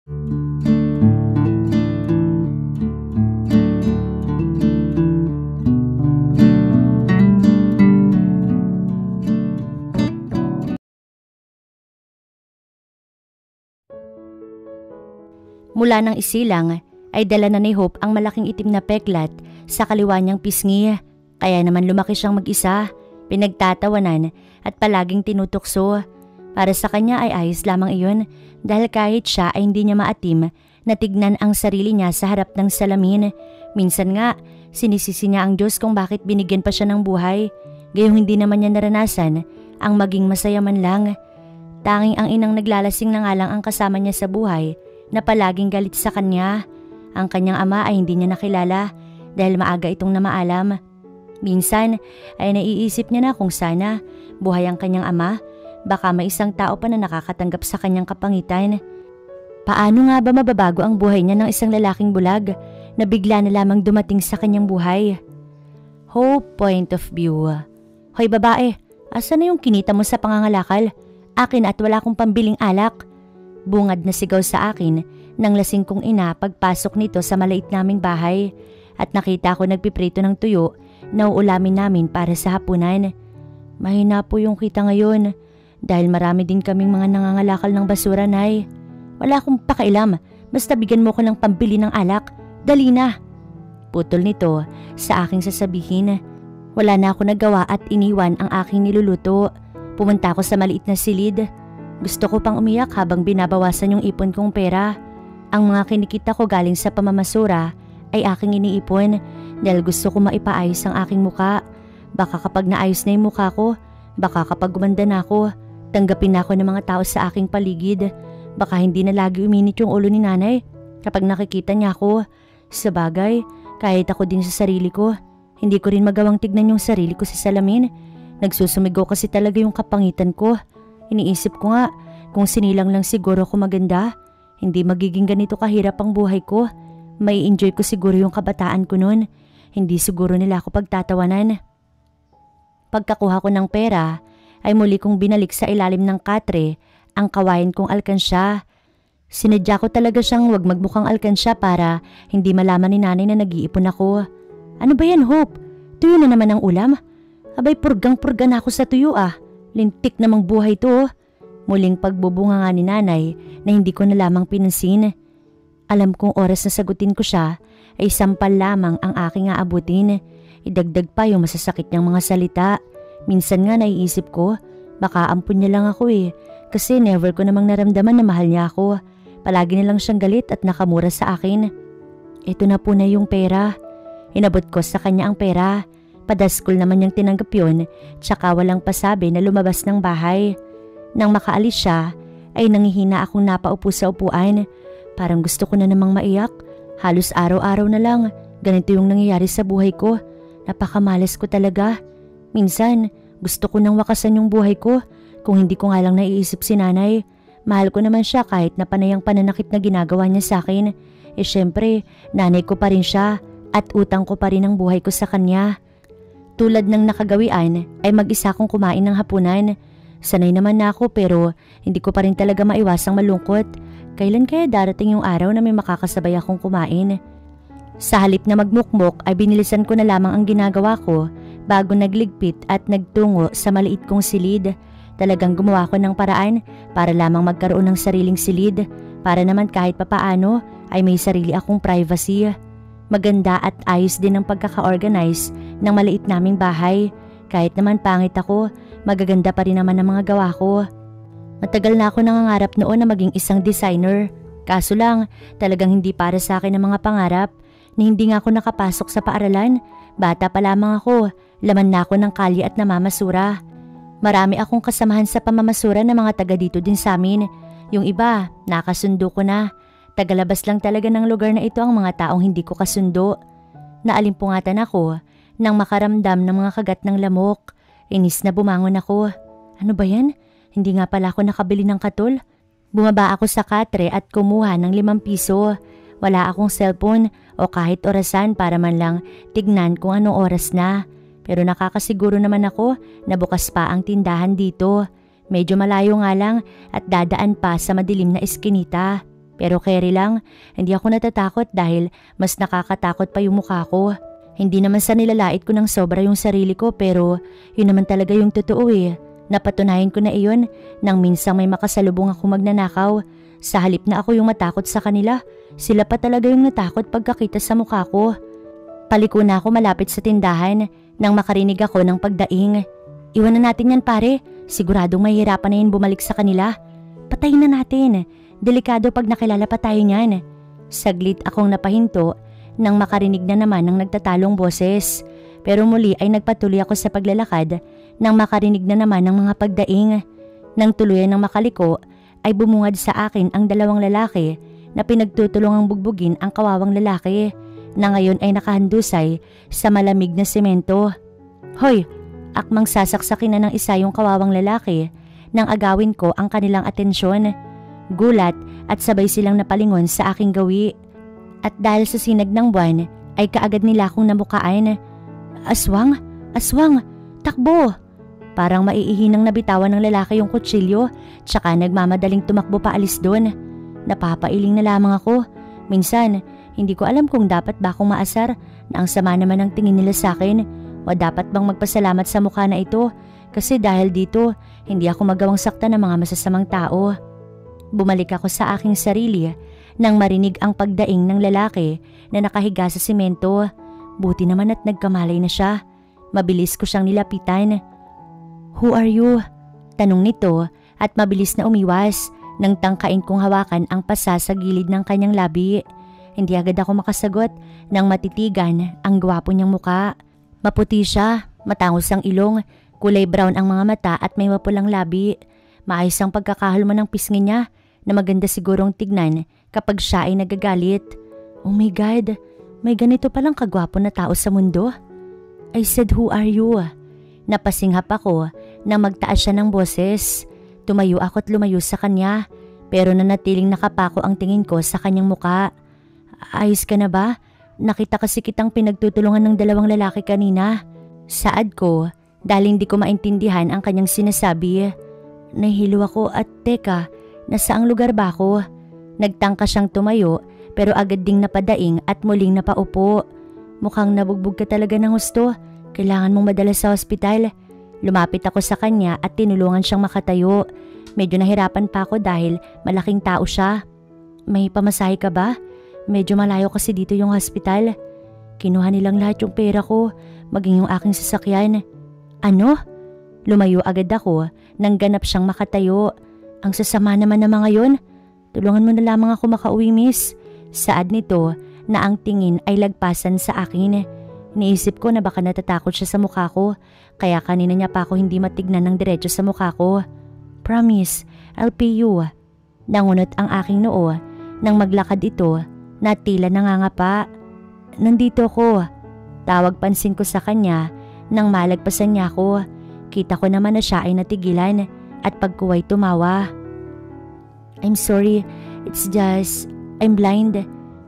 Mula ng isilang ay dala na ni Hope ang malaking itim na peklat sa kaliwa niyang pisngi. Kaya naman lumaki siyang mag-isa, pinagtatawanan at palaging tinutukso. Para sa kanya ay ayos lamang iyon dahil kahit siya ay hindi niya maatim na tignan ang sarili niya sa harap ng salamin. Minsan nga sinisisi niya ang Diyos kung bakit binigyan pa siya ng buhay, gayong hindi naman niya naranasan ang maging masaya man lang. Tanging ang inang naglalasing na nga lang ang kasama niya sa buhay na palaging galit sa kanya. Ang kanyang ama ay hindi niya nakilala dahil maaga itong namaalam. Minsan ay naiisip niya na kung sana buhay ang kanyang ama, baka may isang tao pa na nakakatanggap sa kanyang kapangitan. Paano nga ba mababago ang buhay niya ng isang lalaking bulag na bigla na lamang dumating sa kanyang buhay? Hope point of view. Hoy babae, asan na yung kinita mo sa pangangalakal? Akin at wala akong pambiling alak. Bungad na sigaw sa akin ng lasing kong ina pagpasok nito sa maliit naming bahay at nakita ko nagpiprito ng tuyo na uulamin namin para sa hapunan. Mahina po yung kita ngayon dahil marami din kaming mga nangangalakal ng basura, Nay. Wala akong pakailam, basta bigyan mo ko ng pambili ng alak. Dali na! Putol nito sa aking sasabihin. Wala na ako nagawa at iniwan ang aking niluluto. Pumunta ako sa maliit na silid. Gusto ko pang umiyak habang binabawasan yung ipon kong pera. Ang mga kinikita ko galing sa pamamasura ay aking iniipon dahil gusto ko maipaayos ang aking muka. Baka kapag naayos na yung muka ko, baka kapag gumanda na ako, tanggapin na ako ng mga tao sa aking paligid. Baka hindi na lagi uminit yung ulo ni nanay kapag nakikita niya ako. Sa bagay, kahit ako din sa sarili ko, hindi ko rin magawang tignan yung sarili ko sa salamin. Nagsusumigaw kasi talaga yung kapangitan ko. Iniisip ko nga, kung sinilang lang siguro ako maganda, hindi magiging ganito kahirap ang buhay ko. May enjoy ko siguro yung kabataan ko noon. Hindi siguro nila ako pagtatawanan. Pagkakuha ko ng pera, ay muli kong binalik sa ilalim ng katre ang kawain kong alkansya. Sinadya ko talaga siyang wag magmukhang alkansya para hindi malaman ni nanay na nag-iipon ako. Ano ba yan, Hope? Tuyo na naman ang ulam? Abay, purgang-purga na ako sa tuyo ah. Lintik namang buhay to. Muling pagbubunga nga ni nanay na hindi ko na lamang pinansin. Alam kong oras na sagutin ko siya ay sampal lamang ang aking aabutin. Idagdag pa yung masasakit niyang mga salita. Minsan nga naiisip ko, baka ampun niya lang ako kasi never ko namang naramdaman na mahal niya ako. Palagi na lang siyang galit at nakamura sa akin. Ito na po na yung pera. Inabot ko sa kanya ang pera. Padaskol naman niyang tinanggap yun, tsaka walang pasabi na lumabas ng bahay. Nang makaalis siya, ay nangihina akong napaupo sa upuan. Parang gusto ko na namang maiyak. Halos araw-araw na lang, ganito yung nangyayari sa buhay ko. Napakamalas ko talaga. Minsan, gusto ko nang wakasan yung buhay ko. Kung hindi ko nga lang naiisip si nanay. Mahal ko naman siya kahit na panay ang pananakit na ginagawa niya sa akin. Syempre, nanay ko pa rin siya at utang ko pa rin ang buhay ko sa kanya. Tulad ng nakagawian ay mag-isa akong kumain ng hapunan. Sanay naman na ako pero hindi ko pa rin talaga maiwasang malungkot. Kailan kaya darating yung araw na may makakasabay akong kumain? Sa halip na magmukmok ay binilisan ko na lamang ang ginagawa ko bago nagligpit at nagtungo sa maliit kong silid. Talagang gumawa ko ng paraan para lamang magkaroon ng sariling silid para naman kahit papaano ay may sarili akong privacy. Maganda at ayos din ang pagkaka-organize ng maliit naming bahay. Kahit naman pangit ako, magaganda pa rin naman ang mga gawa ko. Matagal na ako nangangarap noon na maging isang designer. Kaso lang, talagang hindi para sa akin ang mga pangarap na hindi nga ako nakapasok sa paaralan. Bata pa lamang ako, laman na ako ng kalye at namamasura. Marami akong kasamahan sa pamamasura ng mga taga dito din sa amin. Yung iba, nakasundo ko na. Tagalabas lang talaga ng lugar na ito ang mga taong hindi ko kasundo. Naalimpungatan ako nang makaramdam ng mga kagat ng lamok. Inis na bumangon ako. Ano ba yan? Hindi nga pala ako nakabili ng katol. Bumaba ako sa katre at kumuha ng 5 piso. Wala akong cellphone o kahit orasan para man lang tignan kung anong oras na. Pero nakakasiguro naman ako na bukas pa ang tindahan dito. Medyo malayo nga lang at dadaan pa sa madilim na eskinita. Pero carry lang, hindi ako natatakot dahil mas nakakatakot pa yung mukha ko. Hindi naman sa nilalait ko ng sobra yung sarili ko pero yun naman talaga yung totoo eh. Napatunayan ko na iyon nang minsang may makasalubong ako magnanakaw. Sa halip na ako yung matakot sa kanila, sila pa talaga yung natakot pagkakita sa mukha ko. Paliko na ako malapit sa tindahan nang makarinig ako ng pagdaing. Iwan na natin yan pare, siguradong mahihirapan na yun bumalik sa kanila. Patayin na natin. Delikado pag nakilala pa tayo niyan. Saglit akong napahinto nang makarinig na naman ng nagtatalong boses. Pero muli ay nagpatuloy ako sa paglalakad nang makarinig na naman ng mga pagdaing. Nang tuluyan ng makaliko ay bumungad sa akin ang dalawang lalaki na pinagtutulungang bugbugin ang kawawang lalaki na ngayon ay nakahandusay sa malamig na semento. Hoy! Akmang sasaksakin na ng isa yung kawawang lalaki nang agawin ko ang kanilang atensyon. Gulat at sabay silang napalingon sa aking gawi. At dahil sa sinag ng buwan ay kaagad nila akong namukaan. Aswang! Aswang! Takbo! Parang maiihinang nabitawan ng lalaki yung kutsilyo tsaka nagmamadaling tumakbo paalis doon. Napapailing na lamang ako. Minsan, hindi ko alam kung dapat ba akong maasar na ang sama naman ng tingin nila sa akin o dapat bang magpasalamat sa mukha na ito kasi dahil dito, hindi ako magawang sakta ng mga masasamang tao. Bumalik ako sa aking sarili nang marinig ang pagdaing ng lalaki na nakahiga sa simento. Buti naman at nagkamalay na siya. Mabilis ko siyang nilapitan. Who are you? Tanong nito at mabilis na umiwas nang tangkain kong hawakan ang pasa sa gilid ng kanyang labi. Hindi agad ako makasagot nang matitigan ang gwapo niyang muka. Maputi siya, matangos ang ilong, kulay brown ang mga mata at may mapulang labi. Maayos ang pagkakahalma ng pisngi niya na maganda sigurong tignan kapag siya ay nagagalit. Oh my God, may ganito palang kagwapo na tao sa mundo? I said, who are you? Napasinghap ako nang magtaas siya ng boses. Tumayo ako at lumayo sa kanya pero nanatiling nakapako ang tingin ko sa kanyang muka. Ayos ka na ba? Nakita kasi kitang pinagtutulungan ng dalawang lalaki kanina. Saad ko dahil hindi ko maintindihan ang kanyang sinasabi. Nahilo ako at teka, nasaang lugar ba ako? Nagtangka siyang tumayo pero agad ding napadaing at muling napaupo. Mukhang nabugbog ka talaga ng husto. Kailangan mong madala sa ospital. Lumapit ako sa kanya at tinulungan siyang makatayo. Medyo nahirapan pa ako dahil malaking tao siya. May pamasahe ka ba? Medyo malayo kasi dito yung hospital. Kinuha nilang lahat yung pera ko, maging yung aking sasakyan. Ano? Lumayo agad ako nang ganap siyang makatayo. Ang sasama naman ng mga yon. Tulungan mo na lamang ako makauwi, miss. Saad nito na ang tingin ay lagpasan sa akin. Niisip ko na baka natatakot siya sa mukha ko, kaya kanina niya pa ako hindi matignan ng diretso sa mukha ko. Promise, I'll pay you. Nangunot ang aking noo nang maglakad ito na tila nangangapa. Nandito ko. Tawag pansin ko sa kanya nang malagpasan niya ako. Kita ko naman na siya ay natigilan at pagkuway tumawa. I'm sorry, it's just, I'm blind.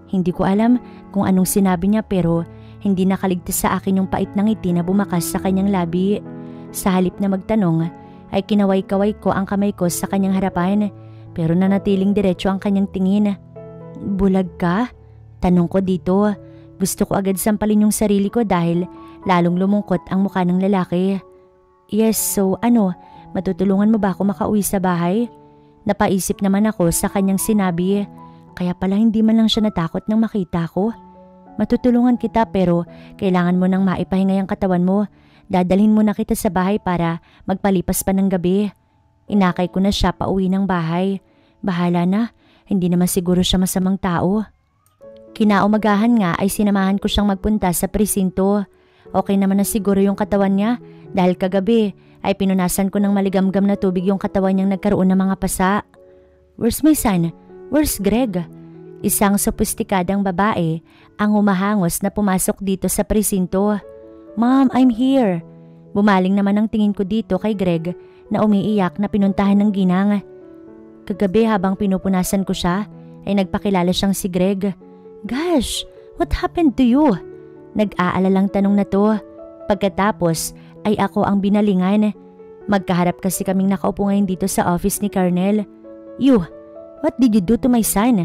Hindi ko alam kung anong sinabi niya pero hindi nakaligtas sa akin yung pait ng ngiti na bumakas sa kanyang labi. Sa halip na magtanong ay kinaway-kaway ko ang kamay ko sa kanyang harapan pero nanatiling diretso ang kanyang tingin. Bulag ka? Tanong ko dito. Gusto ko agad sampalin yung sarili ko dahil lalong lumungkot ang mukha ng lalaki. Yes, so ano, matutulungan mo ba ako makauwi sa bahay? Napaisip naman ako sa kanyang sinabi. Kaya pala hindi man lang siya natakot nang makita ko. Matutulungan kita pero kailangan mo nang maipahinga yung katawan mo. Dadalhin mo na kita sa bahay para magpalipas pa ng gabi. Inakay ko na siya pauwi ng bahay. Bahala na, hindi naman siguro siya masamang tao. Kinaumagahan nga ay sinamahan ko siyang magpunta sa presinto. Okay naman na siguro yung katawan niya dahil kagabi ay pinunasan ko ng maligamgam na tubig yung katawan niyang nagkaroon ng mga pasa. Where's my son? Where's Greg? Isang sopistikadang babae ang humahangos na pumasok dito sa presinto. Mom, I'm here. Bumaling naman ang tingin ko dito kay Greg na umiiyak na pinuntahan ng ginang. Kagabi habang pinupunasan ko siya ay nagpakilala siyang si Greg. Gosh, what happened to you? Nag-aalalang tanong na to. Pagkatapos ay ako ang binalingan. Magkaharap kasi kaming nakaupo ngayon dito sa office ni Colonel. You, what did you do to my son?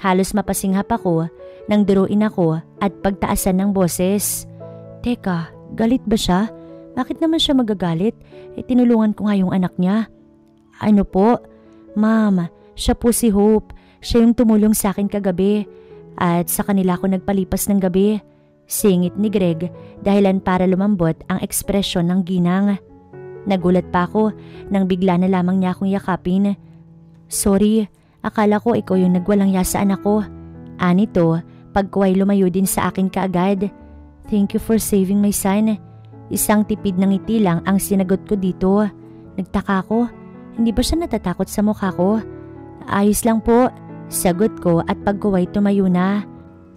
Halos mapasinghap ako nang duruin ako at pagtaasan ng boses. Teka, galit ba siya? Bakit naman siya magagalit? Tinulungan ko nga yung anak niya. Ano po? Ma'am, siya po si Hope. Siya yung tumulong sa akin kagabi. At sa kanila ako nagpalipas ng gabi. Singit ni Greg dahilan para lumambot ang ekspresyon ng ginang. Nagulat pa ako nang bigla na lamang niya akong yakapin. Sorry, akala ko ikaw yung nagwalang ya sa anak ko. Anito, pagkuway lumayo din sa akin kaagad. Thank you for saving my son. Isang tipid ng ngiti lang ang sinagot ko dito. Nagtaka ko, hindi ba siya natatakot sa mukha ko? Ayos lang po, sagot ko at pagkuway tumayo na.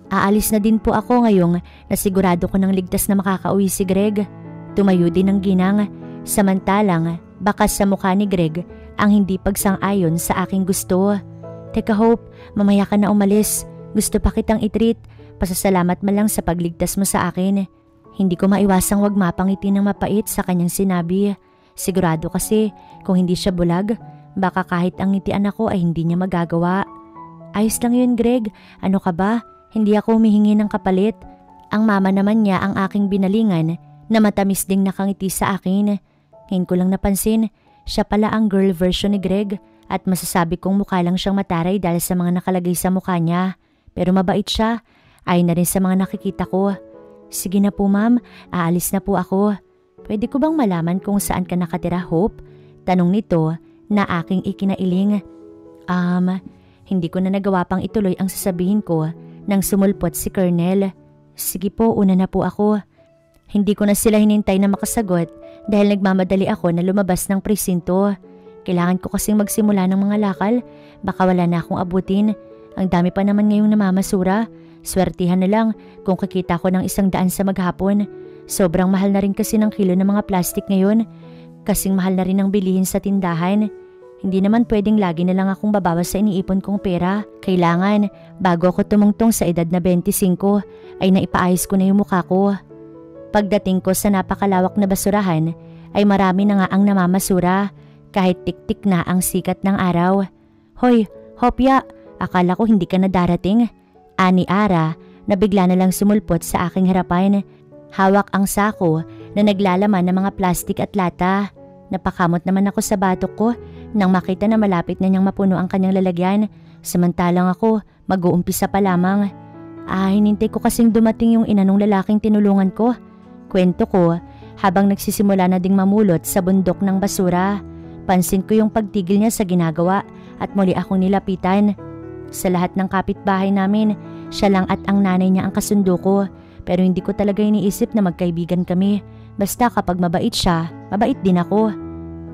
Aalis na din po ako ngayong nasigurado ko ng ligtas na makakauwi si Greg. Tumayo din ang ginang, samantalang bakas sa mukha ni Greg ang hindi pagsang-ayon sa aking gusto. Teka Hope, mamaya ka na umalis. Gusto pa kitang i-treat. Pasasalamat man lang sa pagligtas mo sa akin. Hindi ko maiwasang wag mapangiti ng mapait sa kanyang sinabi. Sigurado kasi kung hindi siya bulag, baka kahit ang ngitian ako ay hindi niya magagawa. Ayos lang yun Greg, ano ka ba? Hindi ako humihingi ng kapalit. Ang mama naman niya ang aking binalingan na matamis ding nakangiti sa akin. Ngayon ko lang napansin, siya pala ang girl version ni Greg at masasabi kong mukha lang siyang mataray dahil sa mga nakalagay sa mukha niya. Pero mabait siya, ay na rin sa mga nakikita ko. Sige na po ma'am, aalis na po ako. Pwede ko bang malaman kung saan ka nakatira Hope? Tanong nito na aking ikinailing. Hindi ko na nagawa pang ituloy ang sasabihin ko nang sumulpot si Colonel. Sige po, una na po ako. Hindi ko na sila hinintay na makasagot dahil nagmamadali ako na lumabas ng presinto. Kailangan ko kasing magsimula ng mga lakal, baka wala na akong abutin. Ang dami pa naman ngayong namamasura. Swertihan na lang kung kikita ko ng 100 sa maghapon. Sobrang mahal na rin kasi ng kilo ng mga plastic ngayon. Kasing mahal na rin ang bilihin sa tindahan. Hindi naman pwedeng lagi na lang akong babawas sa iniipon kong pera. Kailangan, bago ako tumungtong sa edad na 25, ay naipaayos ko na yung mukha ko. Pagdating ko sa napakalawak na basurahan, ay marami na nga ang namamasura. Kahit tik-tik na ang sikat ng araw. Hoy, Hopya! Akala ko hindi ka na darating. Ani Ara na bigla na lang sumulpot sa aking harapan. Hawak ang sako na naglalaman ng mga plastik at lata. Napakamot naman ako sa batok ko nang makita na malapit na niyang mapuno ang kanyang lalagyan. Samantalang ako, mag-uumpisa pa lamang. Hinintay ko kasing dumating yung ina nung lalaking tinulungan ko. Kwento ko habang nagsisimula na ding mamulot sa bundok ng basura. Pansin ko yung pagtigil niya sa ginagawa at muli akong nilapitan. Sa lahat ng kapitbahay namin, siya lang at ang nanay niya ang kasundo ko. Pero hindi ko talaga iniisip na magkaibigan kami. Basta kapag mabait siya, mabait din ako.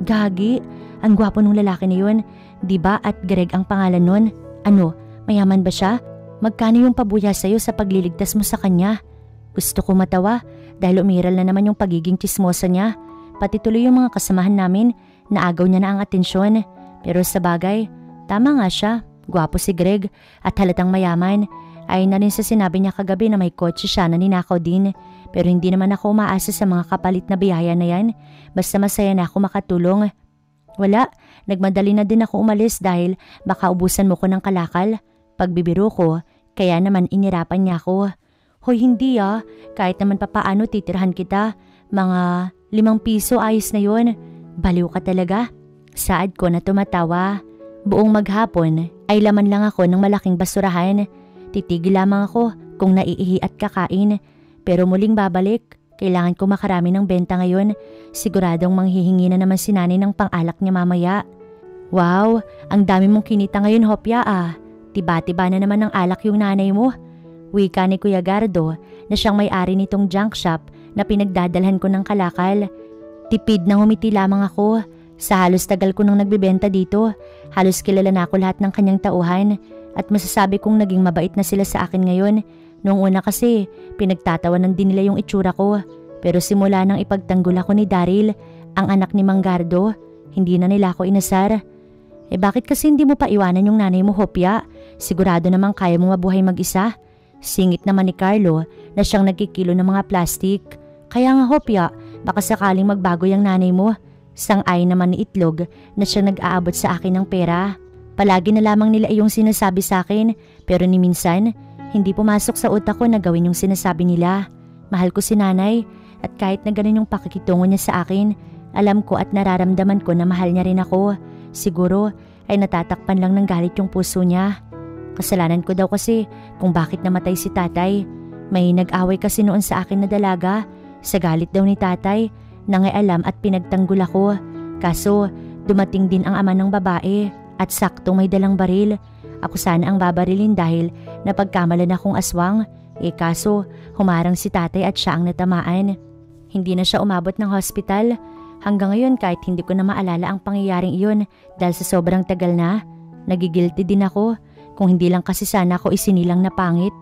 Gagi, ang gwapo ng lalaki na yun. Diba at Greg ang pangalan nun? Ano, mayaman ba siya? Magkano yung pabuya sa'yo sa pagliligtas mo sa kanya? Gusto ko matawa dahil umiral na naman yung pagiging tsismosa niya. Pati tuloy yung mga kasamahan namin, naagaw niya na ang atensyon. Pero sa bagay, tama nga siya. Gwapo si Greg at halatang mayaman. Ay na rin sa sinabi niya kagabi na may kotse siya na ninakaw din. Pero hindi naman ako umaasa sa mga kapalit na biyaya na yan. Basta masaya na ako makatulong. Wala, nagmadali na din ako umalis dahil baka ubusan mo ko ng kalakal. Pagbibiro ko, kaya naman inirapan niya ako. Hoy hindi kahit naman papaano titirhan kita. Mga 5 piso ayos na yun. Baliw ka talaga. Saad ko na tumatawa. Buong maghapon ay laman lang ako ng malaking basurahan. Titigil lamang ako kung naiihi at kakain. Pero muling babalik. Kailangan ko makarami ng benta ngayon. Siguradong manghihingi na naman si nanay ng pang-alak niya mamaya. Wow, ang dami mong kinita ngayon Hopya Tiba-tiba na naman ng alak yung nanay mo. Wika ni Kuya Gardo na siyang may-ari nitong junk shop na pinagdadalhan ko ng kalakal. Tipid na ngumiti lamang ako. Sa halos tagal ko nang nagbibenta dito, halos kilala na ako lahat ng kanyang tauhan at masasabi kong naging mabait na sila sa akin ngayon. Noong una kasi, pinagtatawanan din nila yung itsura ko. Pero simula nang ipagtanggol ako ni Daryl, ang anak ni Mang Gardo, hindi na nila ako inasar. Bakit kasi hindi mo pa iwanan yung nanay mo Hopya? Sigurado namang kaya mo mabuhay mag-isa. Singit naman ni Carlo na siyang nagkikilo ng mga plastik. Kaya nga Hopya, baka sakaling magbago yung nanay mo. Sang-ayon naman ni Itlog na siya nag-aabot sa akin ng pera. Palagi na lamang nila iyong sinasabi sa akin pero ni minsan hindi pumasok sa utak ko na gawin yung sinasabi nila. Mahal ko si nanay at kahit na ganun yung pakikitungo niya sa akin, alam ko at nararamdaman ko na mahal niya rin ako. Siguro ay natatakpan lang ng galit yung puso niya. Kasalanan ko daw kasi kung bakit namatay si tatay. May nag-away kasi noon sa akin na dalaga. Sa galit daw ni tatay, nangialam at pinagtanggol ako. Kaso dumating din ang ama ng babae at saktong may dalang baril. Ako sana ang babarilin dahil napagkamalan akong aswang. Kaso humarang si tatay at siya ang natamaan. Hindi na siya umabot ng hospital. Hanggang ngayon kahit hindi ko na maalala ang pangyayaring iyon dahil sa sobrang tagal na, nagigilty din ako kung hindi lang kasi sana ako isinilang na pangit.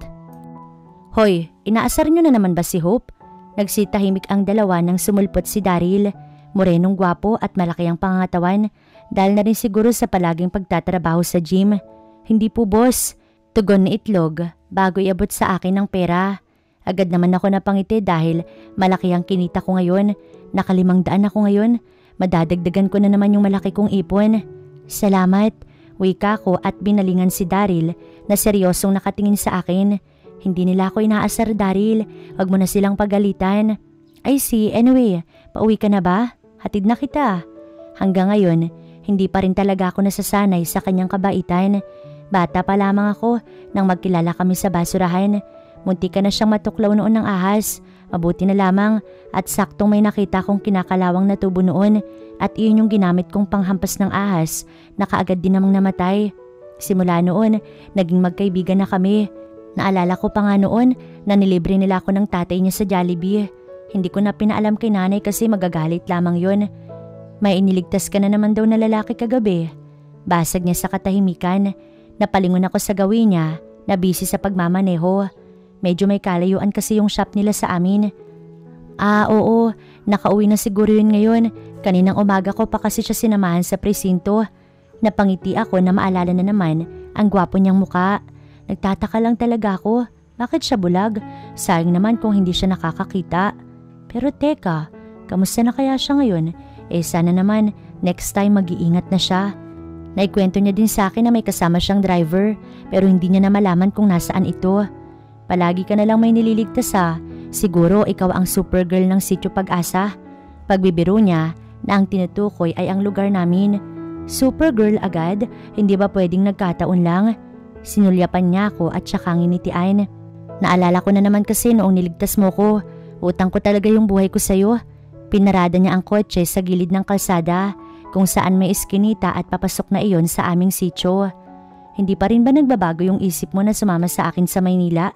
Hoy, inaasar niyo na naman ba si Hope? Nagsitahimik ang dalawa nang sumulpot si Daryl. Morenong gwapo at malaki ang pangangatawan dahil na rin siguro sa palaging pagtatrabaho sa gym. Hindi po boss, tugon ni Itlog bago iabot sa akin ng pera. Agad naman ako napangiti dahil malaki ang kinita ko ngayon. Naka-500 ako ngayon. Madadagdagan ko na naman yung malaki kong ipon. Salamat, wika ko at binalingan si Daryl na seryosong nakatingin sa akin. Hindi nila ako inaasar, Daryl. Huwag mo na silang pagalitan. I see, anyway, pauwi ka na ba? Hatid na kita. Hanggang ngayon, hindi pa rin talaga ako nasasanay sa kanyang kabaitan. Bata pa lamang ako nang magkilala kami sa basurahan. Munti ka na siyang matuklaw noon ng ahas. Mabuti na lamang at saktong may nakita kong kinakalawang na tubo noon at iyon yung ginamit kong panghampas ng ahas na kaagad din namang namatay. Simula noon, naging magkaibigan na kami. Naalala ko pa nga noon na nilibre nila ako ng tatay niya sa Jollibee. Hindi ko na pinaalam kay nanay kasi magagalit lamang yon. May iniligtas ka na naman daw na lalaki kagabi. Basag niya sa katahimikan. Napalingon ako sa gawin niya na busy sa pagmamaneho. Medyo may kalayuan kasi yung shop nila sa amin. Oo, nakauwi na siguro yun ngayon. Kaninang umaga ko pa kasi siya sinamahan sa presinto. Napangiti ako na maalala na naman ang gwapo niyang muka. Nagtataka lang talaga ako, bakit siya bulag? Sayang naman kung hindi siya nakakakita. Pero teka, kamusta na kaya siya ngayon? Sana naman next time mag-iingat na siya. Naikwento niya din sa akin na may kasama siyang driver pero hindi niya na malaman kung nasaan ito. Palagi ka na lang may nililigtas ha. Siguro ikaw ang Supergirl ng Sitio Pag-asa. Pagbibiro niya na ang tinutukoy ay ang lugar namin. Supergirl agad? Hindi ba pwedeng nagkataon lang? Sinulyapan niya ako at saka nginitian. Naalala ko na naman kasi noong niligtas mo ko. Utang ko talaga yung buhay ko sa'yo. Pinarada niya ang kotse sa gilid ng kalsada kung saan may eskinita at papasok na iyon sa aming sitio. Hindi pa rin ba nagbabago yung isip mo na sumama sa akin sa Maynila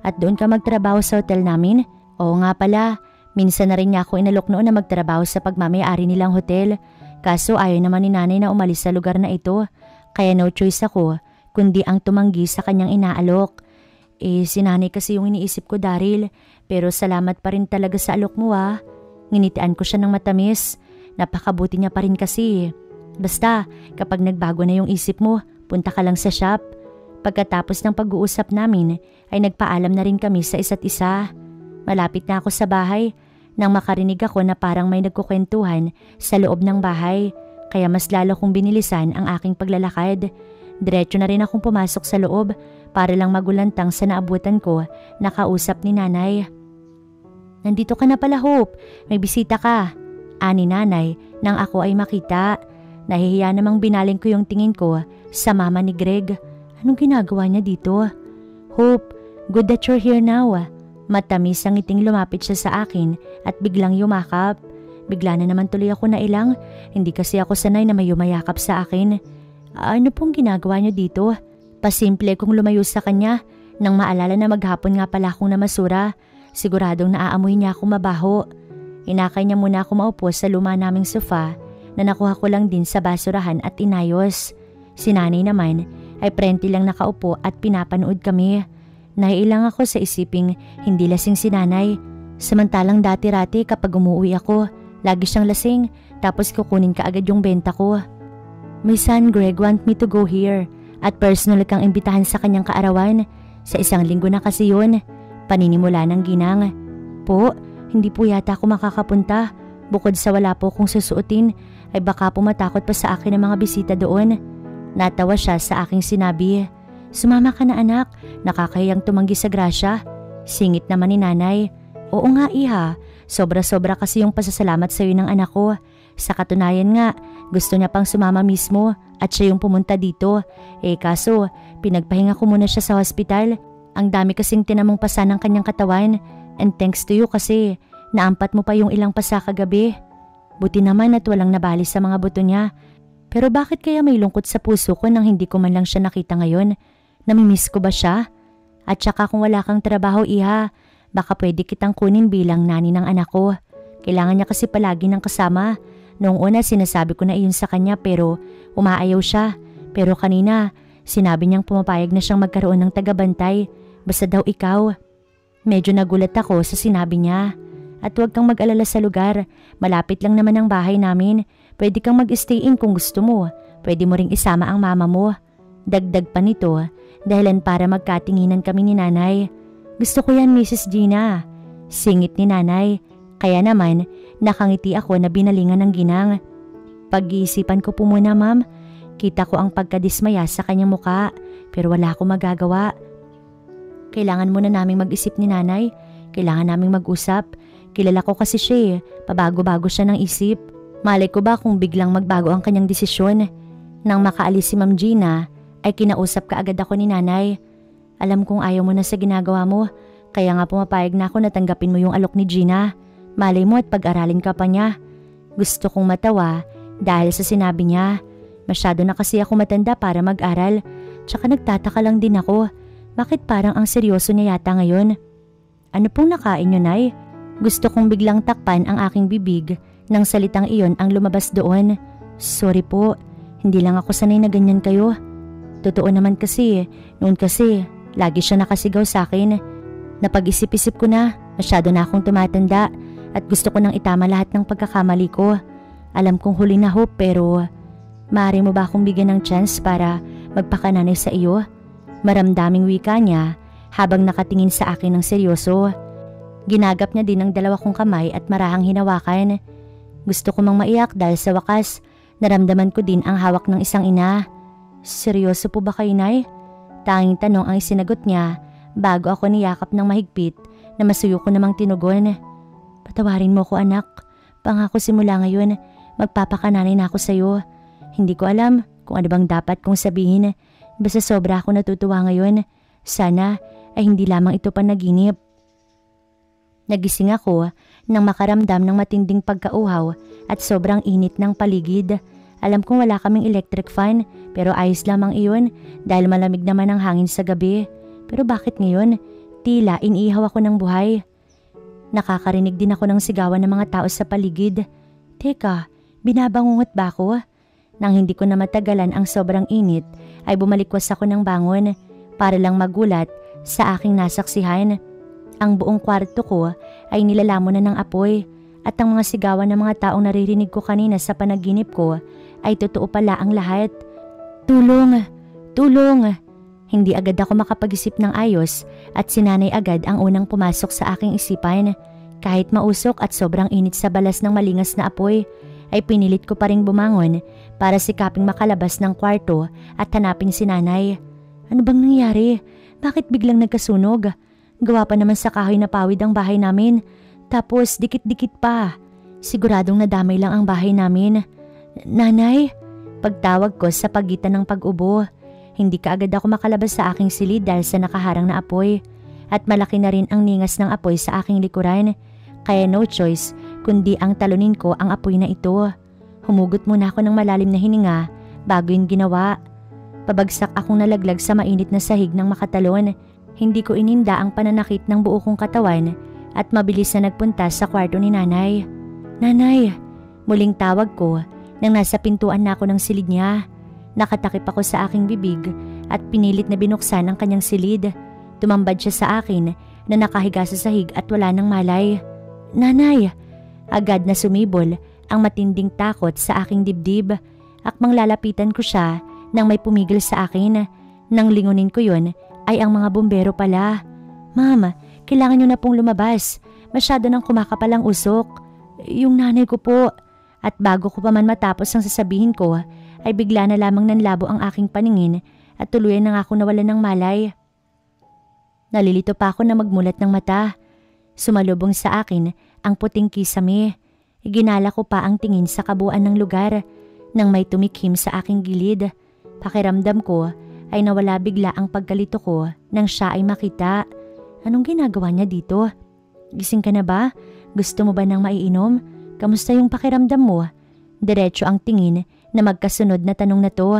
at doon ka magtrabaho sa hotel namin? Oo nga pala, minsan na rin niya ako inalok noon na magtrabaho sa pagmamayari nilang hotel. Kaso ayaw naman ni nanay na umalis sa lugar na ito. Kaya no choice ako kundi ang tumanggi sa kanyang inaalok. Si nanay kasi yung iniisip ko, Daryl. Pero salamat pa rin talaga sa alok mo ha. Nginitian ko siya ng matamis. Napakabuti niya pa rin kasi. Basta kapag nagbago na yung isip mo, punta ka lang sa shop. Pagkatapos ng pag-uusap namin ay nagpaalam na rin kami sa isa't isa. Malapit na ako sa bahay nang makarinig ako na parang may nagkukwentuhan sa loob ng bahay. Kaya mas lalo kong binilisan ang aking paglalakad. Diretso na rin akong pumasok sa loob para lang magulantang sa naabutan ko na kausap ni nanay. Nandito ka na pala, Hope. May bisita ka. Ani nanay nang ako ay makita. Nahihiya namang binaling ko yung tingin ko sa mama ni Greg. Anong ginagawa niya dito? Hope, good that you're here now. Matamis ang ngiting lumapit siya sa akin at biglang yumakap. Bigla na naman tuloy ako nailang. Hindi kasi ako sanay na may yumayakap sa akin. Ano pong ginagawa niyo dito? Pasimple kong lumayo sa kanya nang maalala na maghapon nga pala akong namasura. Siguradong naaamoy niya akong mabaho. Inakay niya muna ako maupo sa luma naming sofa na nakuha ko lang din sa basurahan at inayos. Si nanay naman ay prente lang nakaupo at pinapanood kami. Naiilang ako sa isiping hindi lasing si nanay. Samantalang dati-rati kapag umuwi ako, lagi siyang lasing tapos kukunin ka agad yung benta ko. My son Greg want me to go here at personal kang imbitahan sa kanyang kaarawan. Sa 1 linggo na kasi yun. Paninimula ng ginang. Po, hindi po yata ako makakapunta. Bukod sa wala po kong susuotin, ay baka pumatakot pa sa akin ang mga bisita doon. Natawa siya sa aking sinabi. Sumama ka na anak, nakakahiyang tumanggi sa grasya. Singit naman ni nanay. Oo nga iha, sobra-sobra kasi yung pasasalamat sa iyo ng anak ko. Sa katunayan nga, gusto niya pang sumama mismo at siya yung pumunta dito. Kaso, pinagpahinga ko muna siya sa hospital. Ang dami kasing tinamong pasa ng kanyang katawan. And thanks to you kasi naampat mo pa yung ilang pasa kagabi. Buti naman at walang nabali sa mga buto niya. Pero bakit kaya may lungkot sa puso ko nang hindi ko man lang siya nakita ngayon? Namimiss ko ba siya? At saka kung wala kang trabaho iha, baka pwede kitang kunin bilang nani ng anak ko. Kailangan niya kasi palagi ng kasama. Noong una sinasabi ko na iyon sa kanya pero umaayaw siya. Pero kanina sinabi niyang pumapayag na siyang magkaroon ng tagabantay. Basta daw ikaw. Medyo nagulat ako sa sinabi niya. At huwag kang mag-alala sa lugar. Malapit lang naman ang bahay namin. Pwede kang mag-stay in kung gusto mo. Pwede mo ring isama ang mama mo. Dagdag pa nito, dahilan para magkatinginan kami ni nanay. Gusto ko yan, Mrs. Gina. Singit ni nanay. Kaya naman, nakangiti ako na binalingan ng ginang. Pag-iisipan ko po muna, ma'am. Kita ko ang pagkadismaya sa kanyang muka, pero wala akong magagawa. Kailangan muna naming mag-isip ni nanay. Kailangan naming mag-usap. Kilala ko kasi siya pabago-bago siya ng isip. Malay ko ba kung biglang magbago ang kanyang desisyon. Nang makaalis si Ma'am Gina, ay kinausap ka agad ako ni nanay. Alam kong ayaw mo na sa ginagawa mo, kaya nga pumapayag na ako na tanggapin mo yung alok ni Gina. Malay mo at pag-aralin ka pa niya. Gusto kong matawa dahil sa sinabi niya. Masyado na kasi ako matanda para mag-aral. Tsaka nagtataka lang din ako. Bakit parang ang seryoso niya yata ngayon? Ano pong nakain niyo, Nay? Gusto kong biglang takpan ang aking bibig nang salitang iyon ang lumabas doon. Sorry po, hindi lang ako sanay na ganyan kayo. Totoo naman kasi, noon kasi, lagi siya nakasigaw sa akin. Napag-isip-isip ko na, masyado na akong tumatanda at gusto ko nang itama lahat ng pagkakamali ko. Alam kong huli na hope pero maaari mo ba akong bigyan ng chance para magpakananay sa iyo? Maramdaming wika niya habang nakatingin sa akin ng seryoso. Ginagap niya din ang dalawa kong kamay at marahang hinawakan. Gusto ko mang maiyak dahil sa wakas, naramdaman ko din ang hawak ng isang ina. Seryoso po ba kayo, Nay? Tanging tanong ang isinagot niya bago ako niyakap ng mahigpit na masuyo ko namang tinugon. Patawarin mo ko anak, pangako simula ngayon, magpapakananay na ako sa iyo. Hindi ko alam kung ano bang dapat kong sabihin, basta sobra ako natutuwa ngayon. Sana ay hindi lamang ito panaginip. Nagising ako nang makaramdam ng matinding pagkauhaw at sobrang init ng paligid. Alam kong wala kaming electric fan pero ayos lamang iyon dahil malamig naman ang hangin sa gabi. Pero bakit ngayon? Tila iniihaw ako ng buhay. Nakakarinig din ako ng sigawan ng mga tao sa paligid. Teka, binabangungot ba ako? Nang hindi ko na matagalan ang sobrang init ay bumalikwas ako ng bangon para lang magulat sa aking nasaksihan. Ang buong kwarto ko ay nilalamon na ng apoy at ang mga sigawan ng mga taong naririnig ko kanina sa panaginip ko ay totoo pala ang lahat. Tulong! Tulong! Hindi agad ako makapag-isip ng ayos at si nanay agad ang unang pumasok sa aking isipan. Kahit mausok at sobrang init sa balas ng malingas na apoy, ay pinilit ko pa ring bumangon para sikaping makalabas ng kwarto at hanapin si nanay. Ano bang nangyari? Bakit biglang nagkasunog? Gawa pa naman sa kahoy na pawid ang bahay namin. Tapos dikit-dikit pa. Siguradong nadamay lang ang bahay namin. Nanay? Pagtawag ko sa pagitan ng pag-ubo. Hindi ka agad ako makalabas sa aking silid dahil sa nakaharang na apoy. At malaki na rin ang ningas ng apoy sa aking likuran. Kaya no choice kundi ang talunin ko ang apoy na ito. Humugot muna ako ng malalim na hininga bago yun ginawa. Pabagsak akong nalaglag sa mainit na sahig ng makatalon. Hindi ko ininda ang pananakit ng buo kong katawan at mabilis na nagpunta sa kwarto ni nanay. Nanay! Muling tawag ko nang nasa pintuan na ako ng silid niya. Nakatakip ako sa aking bibig at pinilit na binuksan ang kanyang silid. Tumambad siya sa akin na nakahiga sa sahig at wala nang malay. Nanay! Agad na sumibol ang matinding takot sa aking dibdib. Akmang lalapitan ko siya nang may pumigil sa akin. Nang lingunin ko yun, ay ang mga bumbero pala. Ma'am, kailangan nyo na pong lumabas. Masyado nang kumakapal ang usok. Yung nanay ko po. At bago ko pa man matapos ang sasabihin ko, ay bigla na lamang nanlabo ang aking paningin at tuluyan na ako nawalan ng malay. Nalilito pa ako na magmulat ng mata. Sumalubong sa akin ang puting kisame. Iginala ko pa ang tingin sa kabuuan ng lugar nang may tumikhim sa aking gilid. Pakiramdam ko ay nawala bigla ang pagkalito ko nang siya ay makita. Anong ginagawa niya dito? Gising ka na ba? Gusto mo ba ng maiinom? Kamusta yung pakiramdam mo? Diretso ang tingin na magkasunod na tanong na to.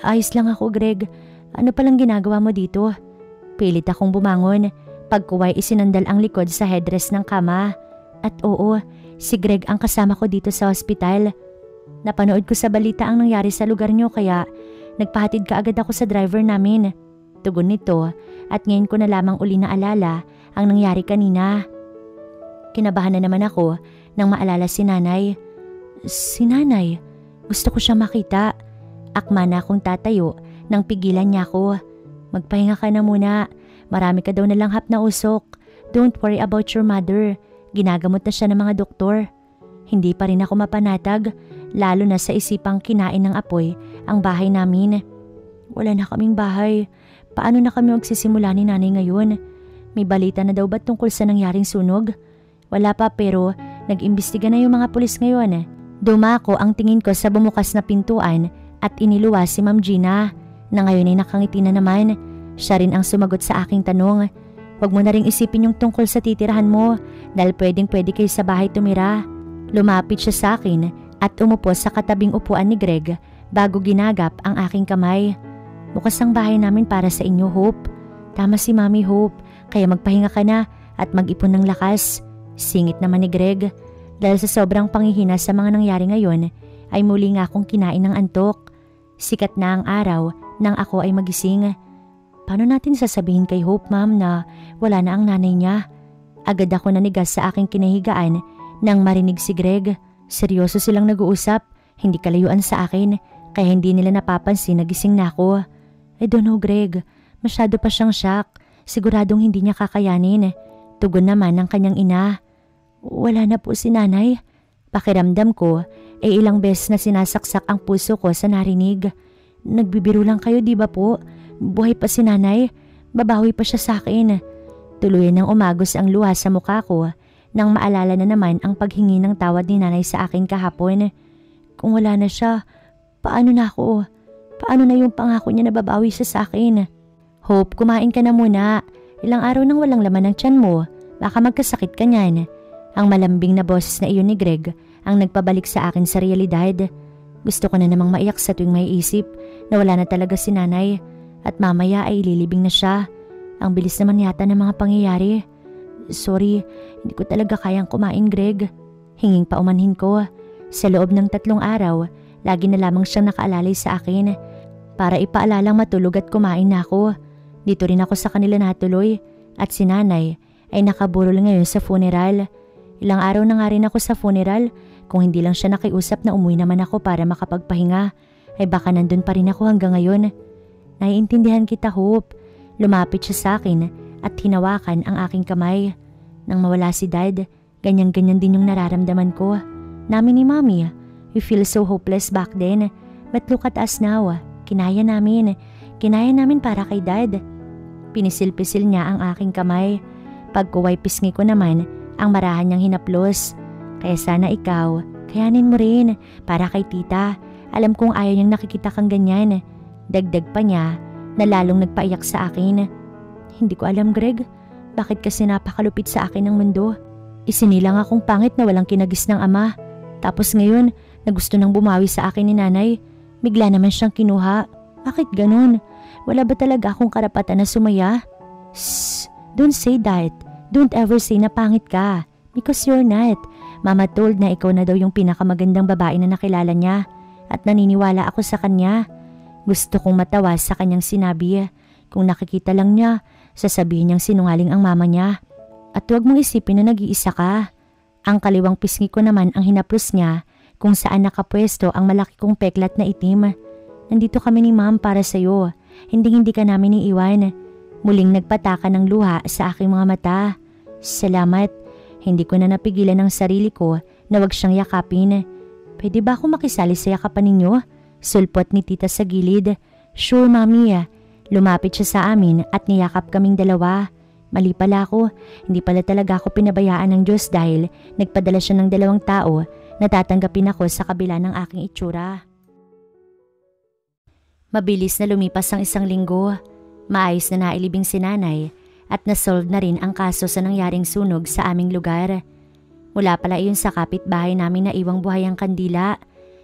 Ayos lang ako, Greg. Ano palang ginagawa mo dito? Pilit akong bumangon. Pagkuway isinandal ang likod sa headrest ng kama. At oo, si Greg ang kasama ko dito sa ospital. Napanood ko sa balita ang nangyari sa lugar niyo kaya nagpahatid ka agad ako sa driver namin. Tugon nito at ngayon ko na lamang uli naalala ang nangyari kanina. Kinabahan na naman ako nang maalala si nanay. Si nanay? Gusto ko siya makita. Akma na akong tatayo nang pigilan niya ako. Magpahinga ka na muna. Marami ka daw nalanghap na usok. Don't worry about your mother. Ginagamot na siya ng mga doktor. Hindi pa rin ako mapanatag, lalo na sa isipang kinain ng apoy ang bahay namin. Wala na kaming bahay. Paano na kami magsisimula ni nanay ngayon? May balita na daw ba tungkol sa nangyaring sunog? Wala pa pero nag-imbestiga na yung mga pulis ngayon. Dumako ang tingin ko sa bumukas na pintuan at iniluwas si Ma'am Gina na ngayon ay nakangiti na naman. Siya rin ang sumagot sa aking tanong. Huwag mo na ring isipin yung tungkol sa titirahan mo dahil pwedeng-pwede kayo sa bahay tumira. Lumapit siya sa akin at umupo sa katabing upuan ni Greg bago ginagap ang aking kamay. Bukas ang bahay namin para sa inyo, Hope. Tama si Mami Hope, kaya magpahinga ka na at mag-ipon ng lakas. Singit naman ni Greg. Dahil sa sobrang panghihina sa mga nangyari ngayon ay muli nga akong kinain ng antok. Sikat na ang araw nang ako ay magising. Paano natin sasabihin kay Hope, Ma'am, na wala na ang nanay niya? Agad ako nanigas sa aking kinahigaan nang marinig si Greg. Seryoso silang nag-uusap, hindi kalayuan sa akin, kaya hindi nila napapansin na gising na ako. I don't know, Greg. Masyado pa siyang shock. Siguradong hindi niya kakayanin. Tugon naman ng kanyang ina. Wala na po si nanay. Pakiramdam ko, ilang beses na sinasaksak ang puso ko sa narinig. Nagbibiro lang kayo, di ba po? Buhay pa si nanay. Babawi pa siya sa akin. Tuluyan ng umagos ang luha sa mukha ko nang maalala na naman ang paghingi ng tawad ni nanay sa akin kahapon. Kung wala na siya, paano na ako? Paano na yung pangako niya na babawi siya sa akin? Hope, kumain ka na muna. Ilang araw nang walang laman ng tiyan mo. Baka magkasakit ka niyan. Ang malambing na boses na iyon ni Greg ang nagpabalik sa akin sa realidad. Gusto ko na namang maiyak sa tuwing may isip na wala na talaga si nanay at mamaya ay ililibing na siya. Ang bilis naman yata ng mga pangyayari. Sorry, hindi ko talaga kayang kumain, Greg. Hinging paumanhin ko. Sa loob ng 3 araw, lagi na lamang siyang nakaalalay sa akin para ipaalalang matulog at kumain na ako. Dito rin ako sa kanila natuloy at si nanay ay nakaburol ngayon sa funeral. Ilang araw na nga rin ako sa funeral. Kung hindi lang siya nakiusap na umuwi naman ako para makapagpahinga, ay baka nandun pa rin ako hanggang ngayon. Naiintindihan kita, Hope. Lumapit siya sa akin at hinawakan ang aking kamay. Nang mawala si Dad, ganyan-ganyan din yung nararamdaman ko. Namin ni Mommy, we feel so hopeless back then. But look at us now. Kinaya namin. Kinaya namin para kay Dad. Pinisil-pisil niya ang aking kamay. Pagkuway pisngi ko naman ang marahan niyang hinaplos. Kaya sana ikaw, kayanin mo rin para kay tita. Alam kong ayaw niyang nakikita kang ganyan. Dagdag pa niya na lalong nagpaiyak sa akin. Hindi ko alam, Greg. Bakit kasi napakalupit sa akin ng mundo? Isinilang akong pangit na walang kinagis ng ama. Tapos ngayon, na gusto nang bumawi sa akin ni nanay, bigla naman siyang kinuha. Bakit ganun? Wala ba talaga akong karapatan na sumaya? Shh! Don't say that. Don't ever say na pangit ka. Because you're not. Mama told na ikaw na daw yung pinakamagandang babae na nakilala niya. At naniniwala ako sa kanya. Gusto kong matawa sa kanyang sinabi. Kung nakikita lang niya, sasabihin niyang sinungaling ang mama niya. At huwag mong isipin na nag-iisa ka. Ang kaliwang pisngi ko naman ang hinaplos niya kung saan nakapwesto ang malaki kong peklat na itim. Nandito kami ni Ma'am para sa'yo. Hindi ka namin iiwan. Muling nagpataka ng luha sa aking mga mata. Salamat. Hindi ko na napigilan ang sarili ko na wag siyang yakapin. Pwede ba ako makisali sa yakapan ninyo? Sulpot ni tita sa gilid. Sure mami. Lumapit siya sa amin at niyakap kaming dalawa. Mali pala ako, hindi pala talaga ako pinabayaan ng Diyos dahil nagpadala siya ng 2 tao na tatanggapin ako sa kabila ng aking itsura. Mabilis na lumipas ang 1 linggo. Maayos na nailibing si nanay at nasolve na rin ang kaso sa nangyaring sunog sa aming lugar. Mula pala iyon sa kapitbahay namin na iwang buhay ang kandila.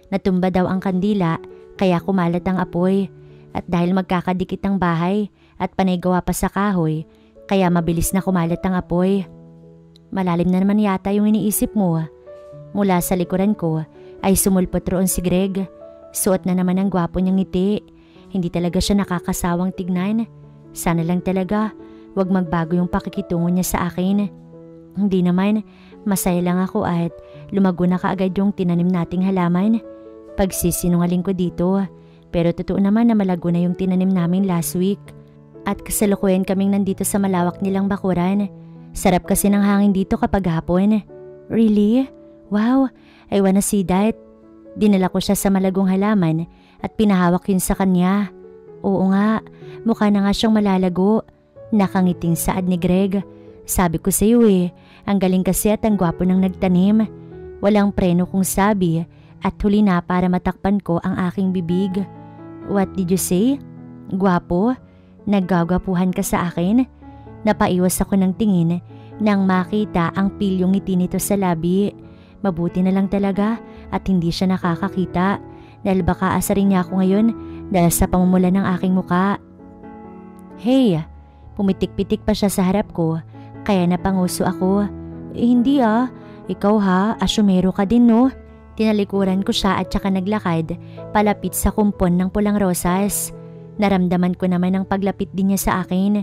Natumba daw ang kandila kaya kumalat ang apoy. At dahil magkakadikit ang bahay at panaygawa pa sa kahoy, kaya mabilis na kumalat ang apoy. Malalim na naman yata yung iniisip mo. Mula sa likuran ko ay sumulpot roon si Greg. Suot na naman ang gwapo niyang ngiti. Hindi talaga siya nakakasawang tignan. Sana lang talaga wag magbago yung pakikitungo niya sa akin. Hindi naman, masaya lang ako at lumago na kaagad yung tinanim nating halaman. Pagsisinungaling ko dito, pero totoo naman na malago na yung tinanim namin last week. At kasalukuyan kaming nandito sa malawak nilang bakuran. Sarap kasi ng hangin dito kapag hapon. Really? Wow, I wanna see that. Dinala ko siya sa malagong halaman at pinahawak yun sa kanya. Oo nga, mukha na nga siyang malalago. Nakangiting saad ni Greg. Sabi ko sa iyo ang galing kasi at ang gwapo ng nagtanim. Walang preno kung sabi at huli na para matakpan ko ang aking bibig. What did you say? Gwapo? Naggagwapuhan ka sa akin? Napaiwas ako ng tingin nang makita ang pilyong ngiti nito sa labi. Mabuti na lang talaga at hindi siya nakakakita dahil baka asarin niya ako ngayon dahil sa pamumula ng aking muka. Hey, pumitik-pitik pa siya sa harap ko kaya napanguso ako. Hindi ikaw asyumero ka din no? Tinalikuran ko siya at saka naglakad palapit sa kumpon ng pulang rosas. Naramdaman ko naman ang paglapit din niya sa akin.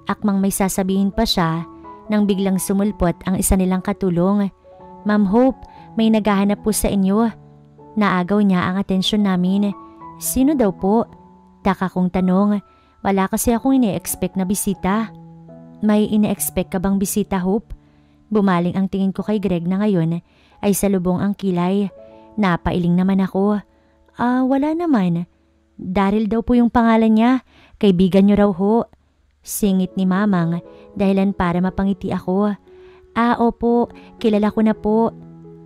Akmang may sasabihin pa siya nang biglang sumulpot ang isa nilang katulong. Ma'am Hope, may naghahanap po sa inyo. Naagaw niya ang atensyon namin. Sino daw po? Taka kong tanong. Wala kasi akong ine-expect na bisita. May ine-expect ka bang bisita, Hope? Bumaling ang tingin ko kay Greg na ngayon ay salubong ang kilay. Napailing naman ako. Wala naman. Daryl daw po yung pangalan niya. Kaibigan niyo raw ho. Singit ni Mamang dahilan para mapangiti ako. Opo, kilala ko na po.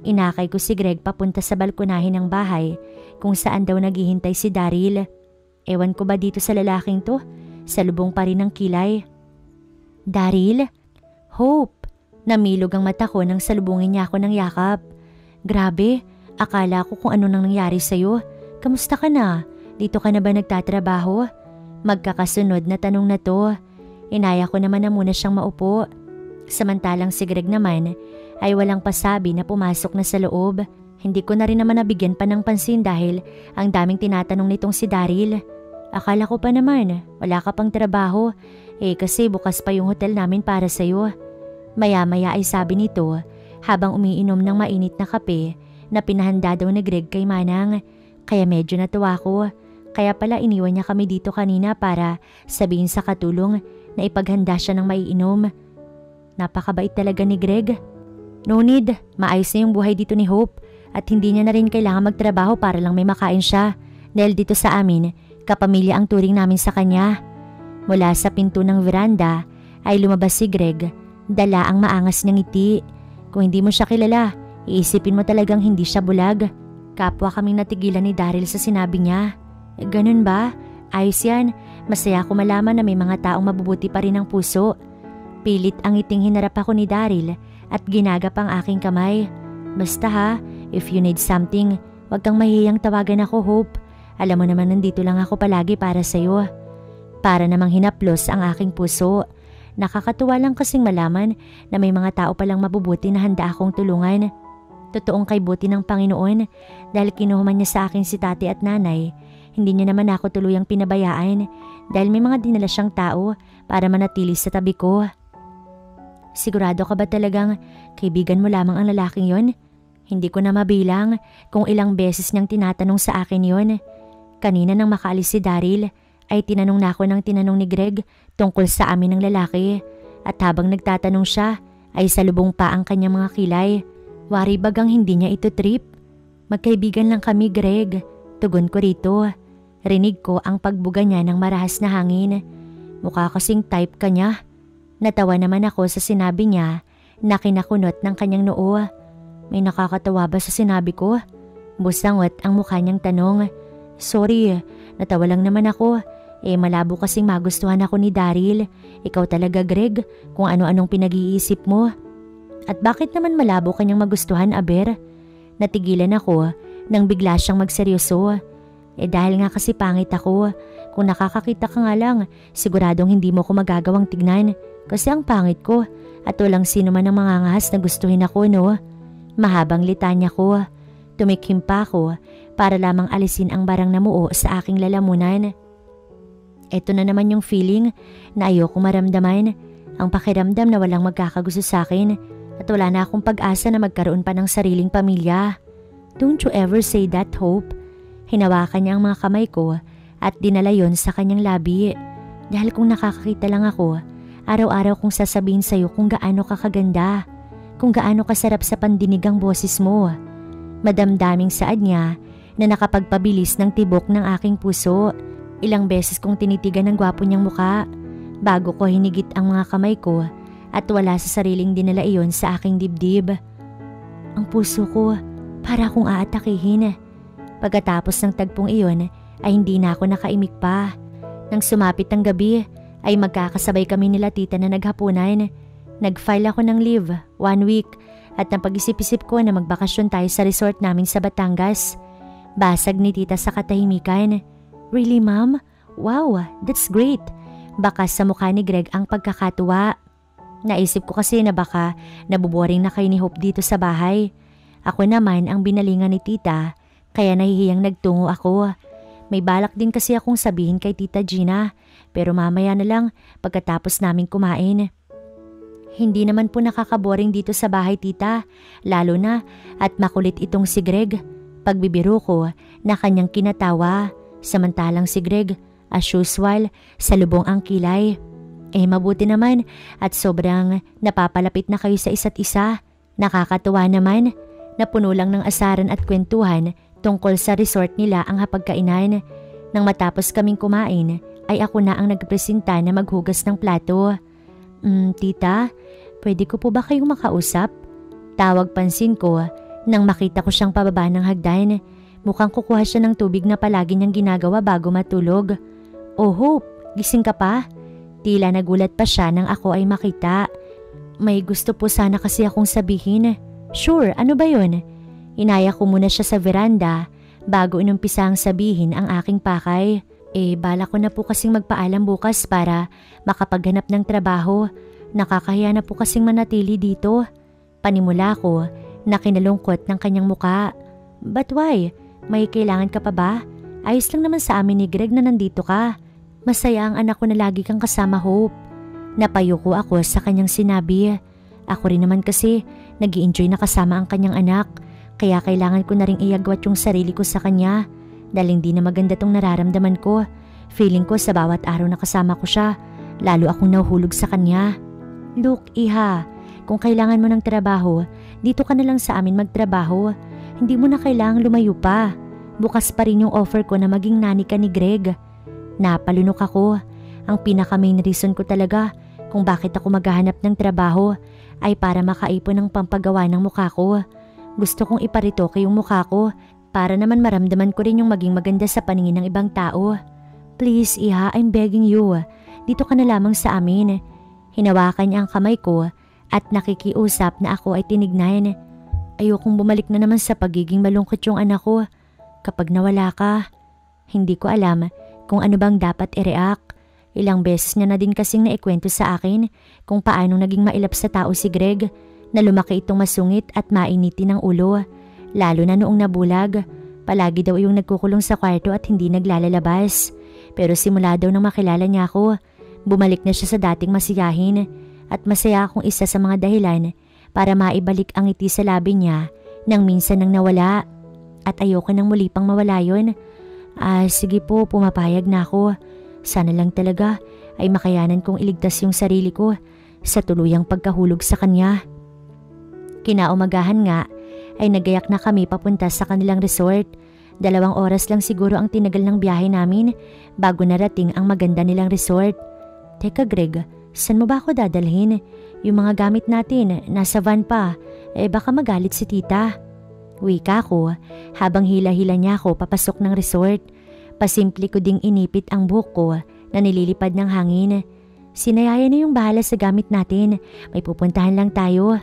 Inakay ko si Greg papunta sa balkonahin ng bahay kung saan daw naghihintay si Daryl. Ewan ko ba dito sa lalaking to? Salubong pa rin ng kilay. Daryl? Hope. Namilog ang mata ko nang salubungin niya ako ng yakap. Grabe, akala ko kung ano nang nangyari sa'yo. Kamusta ka na? Dito ka na ba nagtatrabaho? Magkakasunod na tanong na to. Inaya ko naman na muna siyang maupo. Samantalang si Greg naman ay walang pasabi na pumasok na sa loob. Hindi ko na rin naman nabigyan pa ng pansin dahil ang daming tinatanong nitong si Daryl. Akala ko pa naman wala ka pang trabaho. Kasi bukas pa yung hotel namin para sa'yo. Maya-maya ay sabi nito habang umiinom ng mainit na kape na pinahanda daw ni Greg kay Manang. Kaya medyo natuwa ko. Kaya pala iniwan niya kami dito kanina para sabihin sa katulong na ipaghanda siya ng maiinom. Napakabait talaga ni Greg. No need, maayos na yung buhay dito ni Hope at hindi niya na rin kailangan magtrabaho para lang may makain siya. Dahil dito sa amin, kapamilya ang turing namin sa kanya. Mula sa pinto ng veranda ay lumabas si Greg. Dala ang maangas ng ngiti. Kung hindi mo siya kilala, iisipin mo talagang hindi siya bulag. Kapwa kaming natigilan ni Daryl sa sinabi niya. Ganun ba? Ayos yan. Masaya ako malaman na may mga taong mabubuti pa rin ang puso. Pilit ang ngiting hinarap ako ni Daryl at ginagap ang aking kamay. Basta if you need something, wag kang mahihiyang tawagan ako, Hope. Alam mo naman nandito lang ako palagi para sa'yo. Para namang hinaplos ang aking puso. Nakakatuwa lang kasing malaman na may mga tao palang mabubuti na handa akong tulungan. Totoong kay buti ng Panginoon dahil kinuha niya sa akin si Tati at Nanay. Hindi niya naman ako tuluyang pinabayaan dahil may mga dinala siyang tao para manatili sa tabi ko. Sigurado ka ba talagang kaibigan mo lamang ang lalaking yon? Hindi ko na mabilang kung ilang beses niyang tinatanong sa akin yon. Kanina nang makaalis si Daryl ay tinanong na ako ng tinanong ni Greg tungkol sa amin ng lalaki at habang nagtatanong siya ay salubong pa ang kanyang mga kilay. Wari bagang hindi niya ito trip. Magkaibigan lang kami, Greg. pagtugon ko rito. Rinig ko ang pagbuga niya ng marahas na hangin. Mukha kasing type ka niya. Natawa naman ako sa sinabi niya na kinakunot ng kanyang noo. May nakakatawa ba sa sinabi ko? Busangot ang mukha niyang tanong. Sorry, natawa lang naman ako. Malabo kasing magustuhan ako ni Daryl. Ikaw talaga, Greg, kung ano-anong pinag-iisip mo. At bakit naman malabo kanyang magustuhan, Aber? Natigilan ako nang bigla siyang magseryoso. Dahil nga kasi pangit ako. Kung nakakakita ka nga lang, siguradong hindi mo ko magagawang tignan. Kasi ang pangit ko at walang sino man ang mangangahas na gustuhin ako, no? Mahabang litanya ko. Tumikhim pa ako para lamang alisin ang barang namuo sa aking lalamunan. Ito na naman yung feeling na ayoko maramdaman. Ang pakiramdam na walang magkakagusto sa akin at wala na akong pag-asa na magkaroon pa ng sariling pamilya. Don't you ever say that, Hope. Hinawakan niya ang mga kamay ko at dinala yon sa kanyang labi. Dahil kung nakakakita lang ako, araw-araw kong sasabihin sa'yo kung gaano ka kaganda, kung gaano kasarap sa pandinig ang boses mo. Madamdaming saad niya na nakapagpabilis ng tibok ng aking puso. Ilang beses kong tinitigan ang gwapo niyang muka bago ko hinigit ang mga kamay ko at wala sa sariling dinala iyon sa aking dibdib. Ang puso ko para akong aatakihin. Pagkatapos ng tagpong iyon ay hindi na ako nakaimik pa. Nang sumapit ang gabi ay magkakasabay kami nila tita na naghapunan. Nag-file ako ng leave 1 week at napag-isip-isip ko na magbakasyon tayo sa resort namin sa Batangas. Basag ni tita sa katahimikan. Really, ma'am? Wow, that's great. Bakas sa mukha ni Greg ang pagkakatuwa. Naisip ko kasi na baka nabuboring na kayo ni Hope dito sa bahay. Ako naman ang binalingan ni tita, kaya nahihiyang nagtungo ako. May balak din kasi akong sabihin kay tita Gina, pero mamaya na lang pagkatapos naming kumain. Hindi naman po nakakaboring dito sa bahay, tita, lalo na at makulit itong si Greg. Pagbibiro ko na kanyang kinatawa. Samantalang si Greg, as usual, sa lubong ang kilay. Mabuti naman at sobrang napapalapit na kayo sa isa't isa. Nakakatuwa naman. Napuno lang ng asaran at kwentuhan tungkol sa resort nila ang hapagkainan. Nang matapos kaming kumain, ay ako na ang nagpresenta na maghugas ng plato. Tita, pwede ko po ba kayong makausap? Tawag pansin ko nang makita ko siyang pababa ng hagdan. Mukhang kukuha siya ng tubig na palagi niyang ginagawa bago matulog. Oh Hope, gising ka pa? Tila nagulat pa siya nang ako ay makita. May gusto po sana kasi akong sabihin. Sure, ano ba yun? Inaya ko muna siya sa veranda bago inumpisang sabihin ang aking pakay. Bala ko na po kasing magpaalam bukas para makapaghanap ng trabaho. Nakakahiya na po kasing manatili dito. Panimula ko na kinalungkot ng kanyang muka. But why? May kailangan ka pa ba? Ayos lang naman sa amin ni Greg na nandito ka. Masaya ang anak ko na lagi kang kasama, Hope. Napayuko ako sa kanyang sinabi. Ako rin naman kasi nag-i-enjoy na kasama ang kanyang anak. Kaya kailangan ko na ring iagwat yung sarili ko sa kanya. Dahil hindi na maganda tong nararamdaman ko. Feeling ko sa bawat araw na kasama ko siya, lalo akong nahuhulog sa kanya. Look, Iha, kung kailangan mo ng trabaho, dito ka na lang sa amin magtrabaho. Hindi mo na kailangang lumayo pa. Bukas pa rin yung offer ko na maging nani ka ni Greg. Napalunok ako. Ang pinaka-main reason ko talaga kung bakit ako maghahanap ng trabaho ay para makaipon ng pampagawa ng mukha ko. Gusto kong iparitoke yung mukha ko para naman maramdaman ko rin yung maging maganda sa paningin ng ibang tao. Please, Iha, I'm begging you. Dito ka na lamang sa amin. Hinawakan niya ang kamay ko at nakikiusap na ako ay tinignan. Ayokong bumalik na naman sa pagiging malungkot yung anak ko kapag nawala ka. Hindi ko alam kung ano bang dapat i-react. Ilang beses niya na din kasing naikwento sa akin kung paano naging mailap sa tao si Greg na lumaki itong masungit at mainitin ng ulo. Lalo na noong nabulag, palagi daw yung nagkukulong sa kwarto at hindi naglalalabas. Pero simula daw nang makilala niya ako, bumalik na siya sa dating masiyahin at masaya akong isa sa mga dahilan para maibalik ang ngiti sa labi niya nang minsan nang nawala. At ayoko nang muli pang mawala yun. Sige po, pumapayag na ako. Sana lang talaga ay makayanan kong iligtas yung sarili ko sa tuluyang pagkahulog sa kanya. Kinaumagahan nga ay nagayak na kami papunta sa kanilang resort 2 oras lang siguro ang tinagal ng biyahe namin bago narating ang maganda nilang resort. Teka Greg, saan mo ba ako dadalhin? Yung mga gamit natin, nasa van pa. Baka magalit si tita. Wika ko habang hila-hila niya ako papasok ng resort. Pasimple ko ding inipit ang buhok ko na nililipad ng hangin. Sinayaya na yung bahala sa gamit natin. May pupuntahan lang tayo.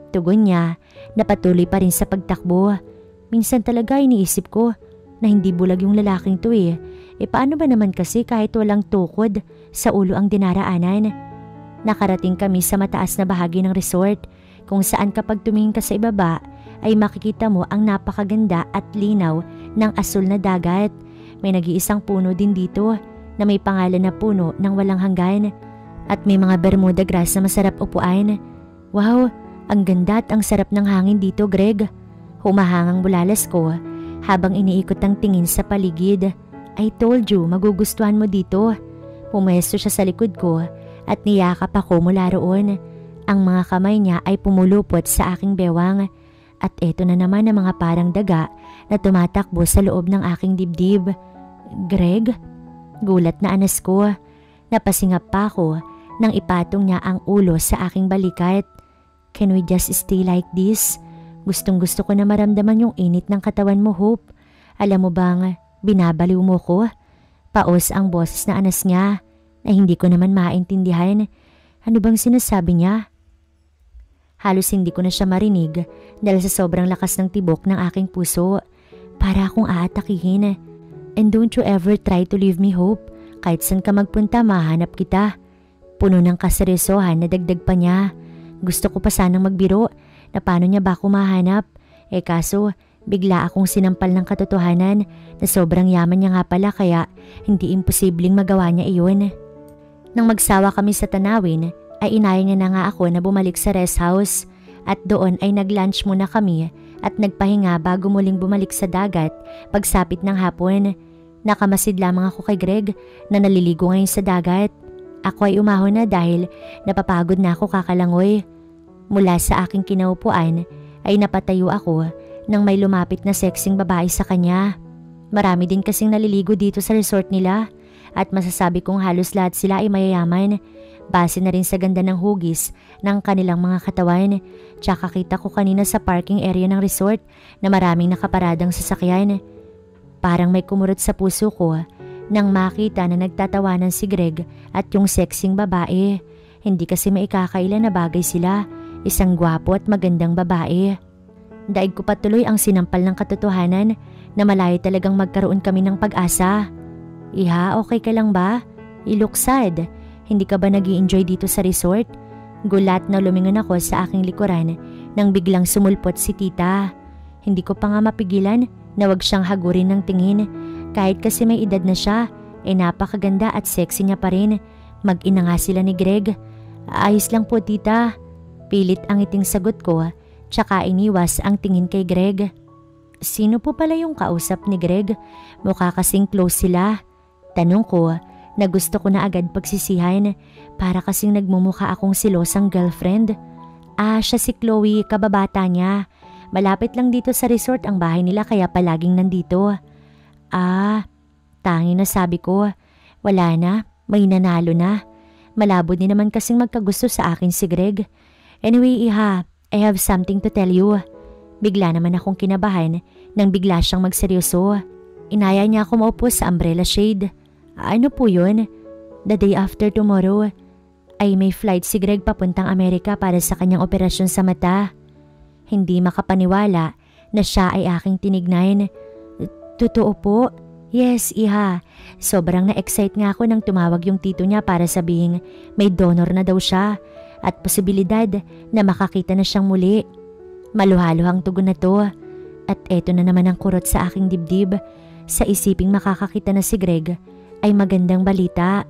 Tugon niya na patuloy pa rin sa pagtakbo. Minsan talaga iniisip ko na hindi bulag yung lalaking to eh. Paano ba naman kasi kahit walang tukod sa ulo ang dinaraanan? Nakarating kami sa mataas na bahagi ng resort kung saan kapag tumingin ka sa ibaba ay makikita mo ang napakaganda at linaw ng asul na dagat. May nag-iisang puno din dito na may pangalan na puno ng walang hanggan at may mga bermuda grass na masarap upuan. Wow, ang ganda at ang sarap ng hangin dito Greg. Humahangang bulalas ko habang iniikot ang tingin sa paligid. I told you, magugustuhan mo dito. Pumesto siya sa likod ko at niyakap ako mula roon. Ang mga kamay niya ay pumulupot sa aking bewang at eto na naman ang mga parang daga na tumatakbo sa loob ng aking dibdib. Greg? Gulat na anas ko. Napasingap pa ako nang ipatong niya ang ulo sa aking balikat. Can we just stay like this? Gustong gusto ko na maramdaman yung init ng katawan mo, Hope. Alam mo bang binabaliw mo ko? Paos ang boses na anas niya na hindi ko naman maintindihan. Ano bang sinasabi niya? Halos hindi ko na siya marinig dahil sa sobrang lakas ng tibok ng aking puso. Para akong aatakihin. And don't you ever try to leave me, Hope. Kahit saan ka magpunta, mahanap kita. Puno ng kaseryosohan na dagdag pa niya. Gusto ko pa sanang magbiro na paano niya ba ako mahanap. Kaso bigla akong sinampal ng katotohanan na sobrang yaman niya nga pala kaya hindi imposibleng magawa niya iyon. Nang magsawa kami sa tanawin ay inaya niya na nga ako na bumalik sa rest house at doon ay nag-lunch muna kami at nagpahinga bago muling bumalik sa dagat pagsapit ng hapon. Nakamasid lamang ako kay Greg na naliligo ngayon sa dagat. Ako ay umahon na dahil napapagod na ako kakalangoy. Mula sa aking kinaupuan ay napatayo ako nang may lumapit na sexing babae sa kanya. Marami din kasing naliligo dito sa resort nila at masasabi kong halos lahat sila ay mayayaman. Base na rin sa ganda ng hugis ng kanilang mga katawan. Tsaka kita ko kanina sa parking area ng resort na maraming nakaparadang sasakyan. Parang may kumurot sa puso ko nang makita na nagtatawanan si Greg at yung sexing babae. Hindi kasi maikakaila na bagay sila. Isang gwapo at magandang babae. Daig ko patuloy ang sinampal ng katotohanan na malayo talagang magkaroon kami ng pag-asa. Iha, okay ka lang ba? You look sad. Hindi ka ba nag-i-enjoy dito sa resort? Gulat na lumingon ako sa aking likuran nang biglang sumulpot si tita. Hindi ko pa nga mapigilan na wag siyang hagurin ng tingin. Kahit kasi may edad na siya, napakaganda at sexy niya pa rin. Mag-ina nga sila ni Greg. Ayos lang po tita. Pilit ang iting sagot ko, tsaka iniwas ang tingin kay Greg. Sino po pala yung kausap ni Greg? Mukha kasing close sila. Tanong ko na gusto ko na agad pagsisihan para kasing nagmumukha akong silosang girlfriend. Siya si Chloe, kababata niya. Malapit lang dito sa resort ang bahay nila kaya palaging nandito. Tangi na sabi ko. Wala na, may nanalo na. Malabo din naman kasing magkagusto sa akin si Greg. Anyway, Iha, I have something to tell you. Bigla naman akong kinabahan nang bigla siyang magseryoso. Inaya niya ako maupo sa umbrella shade. Ano po yun? The day after tomorrow ay may flight si Greg papuntang Amerika para sa kanyang operasyon sa mata. Hindi makapaniwala na siya ay aking tinignan. Totoo po? Yes, Iha. Sobrang na-excite nga ako nang tumawag yung tito niya para sabihin may donor na daw siya at posibilidad na makakita na siyang muli. Maluhaluhang tugon na to at eto na naman ang kurot sa aking dibdib. Sa isiping makakakita na si Greg ay magandang balita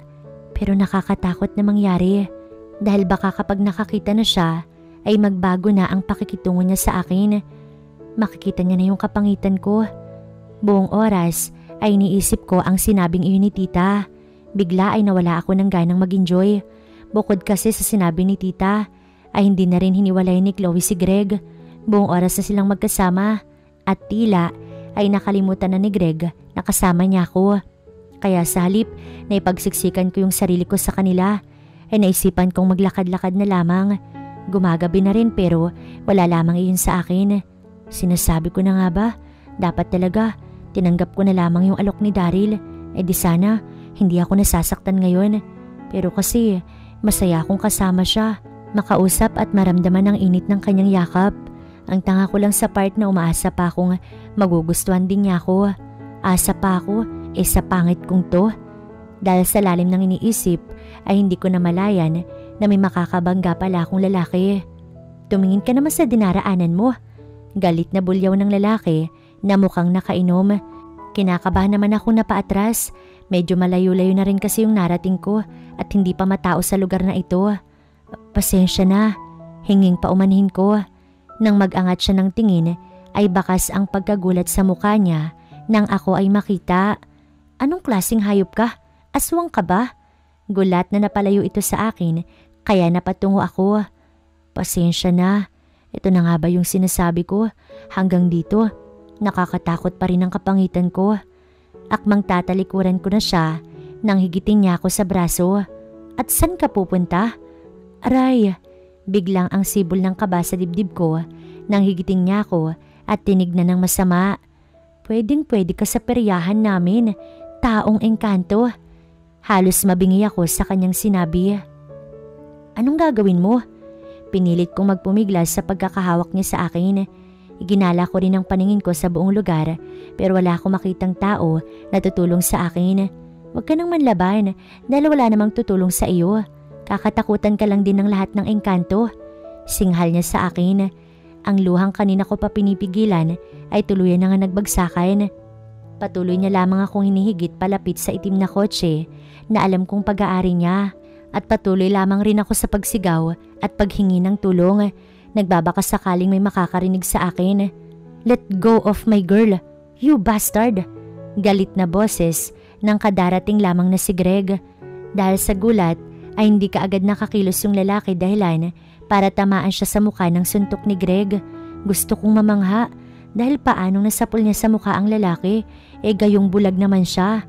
pero nakakatakot na mangyari dahil baka kapag nakakita na siya ay magbago na ang pakikitungo niya sa akin. Makikita niya na yung kapangitan ko. Buong oras ay iniisip ko ang sinabing iyon ni tita. Bigla ay nawala ako ng ganang mag-enjoy. Bukod kasi sa sinabi ni tita ay hindi na rin hiniwalay ni Chloe si Greg. Buong oras na silang magkasama at tila ay nakalimutan na ni Greg na kasama niya ako. Kaya sa halip na ipagsiksikan ko yung sarili ko sa kanila, ay naisipan kong maglakad-lakad na lamang. Gumagabi na rin pero wala lamang iyon sa akin. Sinasabi ko na nga ba, dapat talaga tinanggap ko na lamang yung alok ni Daryl. Di sana hindi ako nasasaktan ngayon. Pero kasi masaya akong kasama siya, makausap at maramdaman ang init ng kanyang yakap. Ang tanga ko lang sa part na umaasa pa akong magugustuhan din niya ako. Asa pa ako sa pangit kong to. Dahil sa lalim ng iniisip ay hindi ko na malayan na may makakabangga pala akong lalaki. Tumingin ka naman sa dinaraanan mo. Galit na bulyaw ng lalaki na mukhang nakainom. Kinakabahan naman akong napaatras. Medyo malayo-layo na rin kasi yung narating ko at hindi pa matao sa lugar na ito. Pasensya na, hinging paumanhin ko. Nang mag-angat siya ng tingin ay bakas ang pagkagulat sa mukha niya nang ako ay makita. Anong klaseng hayop ka? Aswang ka ba? Gulat na napalayo ito sa akin kaya napatungo ako. Pasensya na. Ito na nga ba yung sinasabi ko? Hanggang dito, nakakatakot pa rin ang kapangitan ko. Akmang tatalikuran ko na siya nang higitin niya ako sa braso. At saan ka pupunta? Aray, biglang ang sibol ng kaba sa dibdib ko nang higitin niya ako at tinignan ng masama. Pwedeng-pwede ka sa peryahan namin, taong engkanto. Halos mabingi ako sa kanyang sinabi. Anong gagawin mo? Pinilit kong magpumiglas sa pagkakahawak niya sa akin. Iginala ko rin ang paningin ko sa buong lugar pero wala akong makitang tao na tutulong sa akin. Huwag ka nang manlaban dahil wala namang tutulong sa iyo. Kakatakutan ka lang din ng lahat ng engkanto. Singhal niya sa akin. Ang luhang kanina ko pa pinipigilan ay tuluyan na nga nagbagsakan. Patuloy niya lamang akong hinihigit palapit sa itim na kotse na alam kong pag-aari niya. At patuloy lamang rin ako sa pagsigaw at paghingi ng tulong. Nagbabaka sakaling may makakarinig sa akin. Let go of my girl, you bastard! Galit na boses ng kadarating lamang na si Greg. Dahil sa gulat ay hindi kaagad nakakilos yung lalaki dahilan para tamaan siya sa mukha ng suntok ni Greg. Gusto kong mamangha dahil paanong nasapol niya sa mukha ang lalaki gayong bulag naman siya.